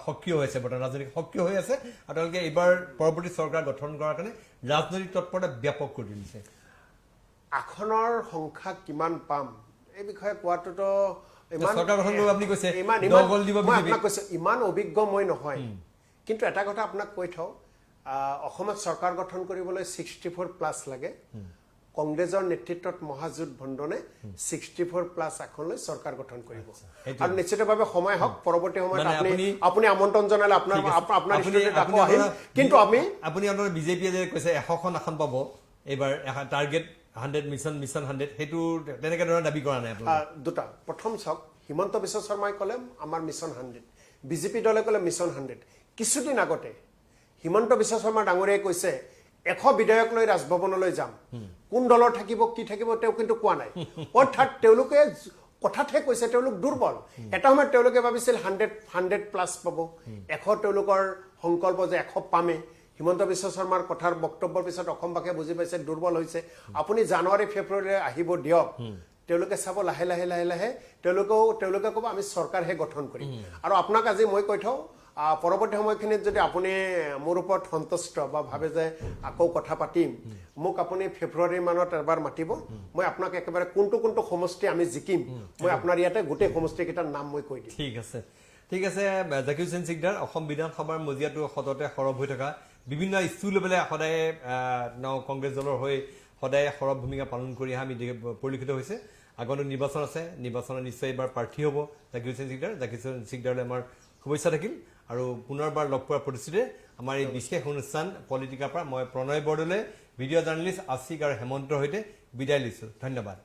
সক্ৰিয় হৈছে বৰ্তমান ৰাজনৈতিক সক্ৰিয় হৈ আছে আৰু তেওঁলোকে এইবাৰ পৰৱৰ্তী চৰকাৰ গঠন কৰাৰ কাৰণে ৰাজনৈতিক তৎপৰতা ব্যাপক কৰি তুলিছে আসনৰ সংখ্যা কিমান পাম এই বিষয়ে কোৱাটোতো চৰকাৰ গঠন কৰিব আপুনি কৈছে ইমান অভিজ্ঞ মই নহয় কিন্তু এটা কথা আপোনাক কৈ থওঁ অসমত চৰকাৰ গঠন কৰিবলৈ 64+ লাগে কংগ্ৰেছৰ নেতৃত্বত মহাজোট বন্ধনে 64+ আসনলৈ চৰকাৰ গঠন কৰিব আৰু নিশ্চিতভাৱে সময় হওক পৰৱৰ্তী সময়ত আপুনি আমন্ত্ৰণ জনালে আপোনাৰ কিন্তু আপুনি বিজেপিয়ে যে কৈছে 100খন আসন পাব এইবাৰ টাৰ্গেট 100 মিছন 100 সেইটো তেনেকৈ ধৰণৰ দাবী কৰা নাই দুটা প্ৰথম চাওক হিমন্ত বিশ্ব শৰ্মাই ক'লে আমাৰ মিছন 100 বিজেপি দলে ক'লে মিছন 100 কিছুদিন আগতে হিমন্ত বিশ্ব শৰ্মা ডাঙৰীয়াই কৈছে 100 বিধায়ক লৈ ৰাজভৱনলৈ যাম কোন দলৰ থাকিব কি থাকিব তেওঁ কিন্তু কোৱা নাই অৰ্থাৎ তেওঁলোকে কথাতহে কৈছে তেওঁলোক দুৰ্বল এটা সময়ত তেওঁলোকে ভাবিছিল 100+ পাব 100 তেওঁলোকৰ সংকল্প যে 100 পামে হিমন্ত বিশ্ব শৰ্মাৰ কথাৰ বক্তব্যৰ পিছত অসমবাসীয়ে বুজি পাইছে দুৰ্বল হৈছে আপুনি জানুৱাৰী ফেব্ৰুৱাৰীলৈ আহিব দিয়ক তেওঁলোকে চাব লাহে লাহে লাহে লাহে তেওঁলোকে ক'ব আমি চৰকাৰহে গঠন কৰিম আৰু আপোনাক আজি মই কৈ থওঁ পৰৱৰ্তী সময়খিনিত যদি আপুনি মোৰ ওপৰত সন্তুষ্ট বা ভাবে যে আকৌ কথা পাতিম মোক আপুনি ফেব্ৰুৱাৰী মানত এবাৰ মাতিব মই আপোনাক একেবাৰে কোনটো সমষ্টি আমি জিকিম মই আপোনাৰ ইয়াতে গোটেই সমষ্টিকেইটাৰ নাম মই কৈ দিম ঠিক আছে জাকিৰ হুছেইন চিকদাৰ অসম বিধানসভাৰ মজিয়াটো সততে সৰব হৈ থকা বিভিন্ন ইস্যু লৈ পেলাই সদায় কংগ্ৰেছ দলৰ হৈ সদায় সৰব ভূমিকা পালন কৰি অহা আমি পৰিলক্ষিত হৈছে আগন্তুক নিৰ্বাচন আছে নিৰ্বাচনত নিশ্চয় এইবাৰ প্ৰাৰ্থী হ'ব জাকিৰ হুছেইন চিকদাৰলৈ আমাৰ শুভেচ্ছা থাকিল আৰু পুনৰবাৰ লগ পোৱাৰ প্ৰতিশ্ৰুতিৰে আমাৰ এই বিশেষ অনুষ্ঠান পলিটিকাৰ পৰা মই প্ৰণয় বৰদলৈ ভিডিঅ' জাৰ্নেলিষ্ট আশিক আৰু হেমন্তৰ সৈতে বিদায় লৈছোঁ ধন্যবাদ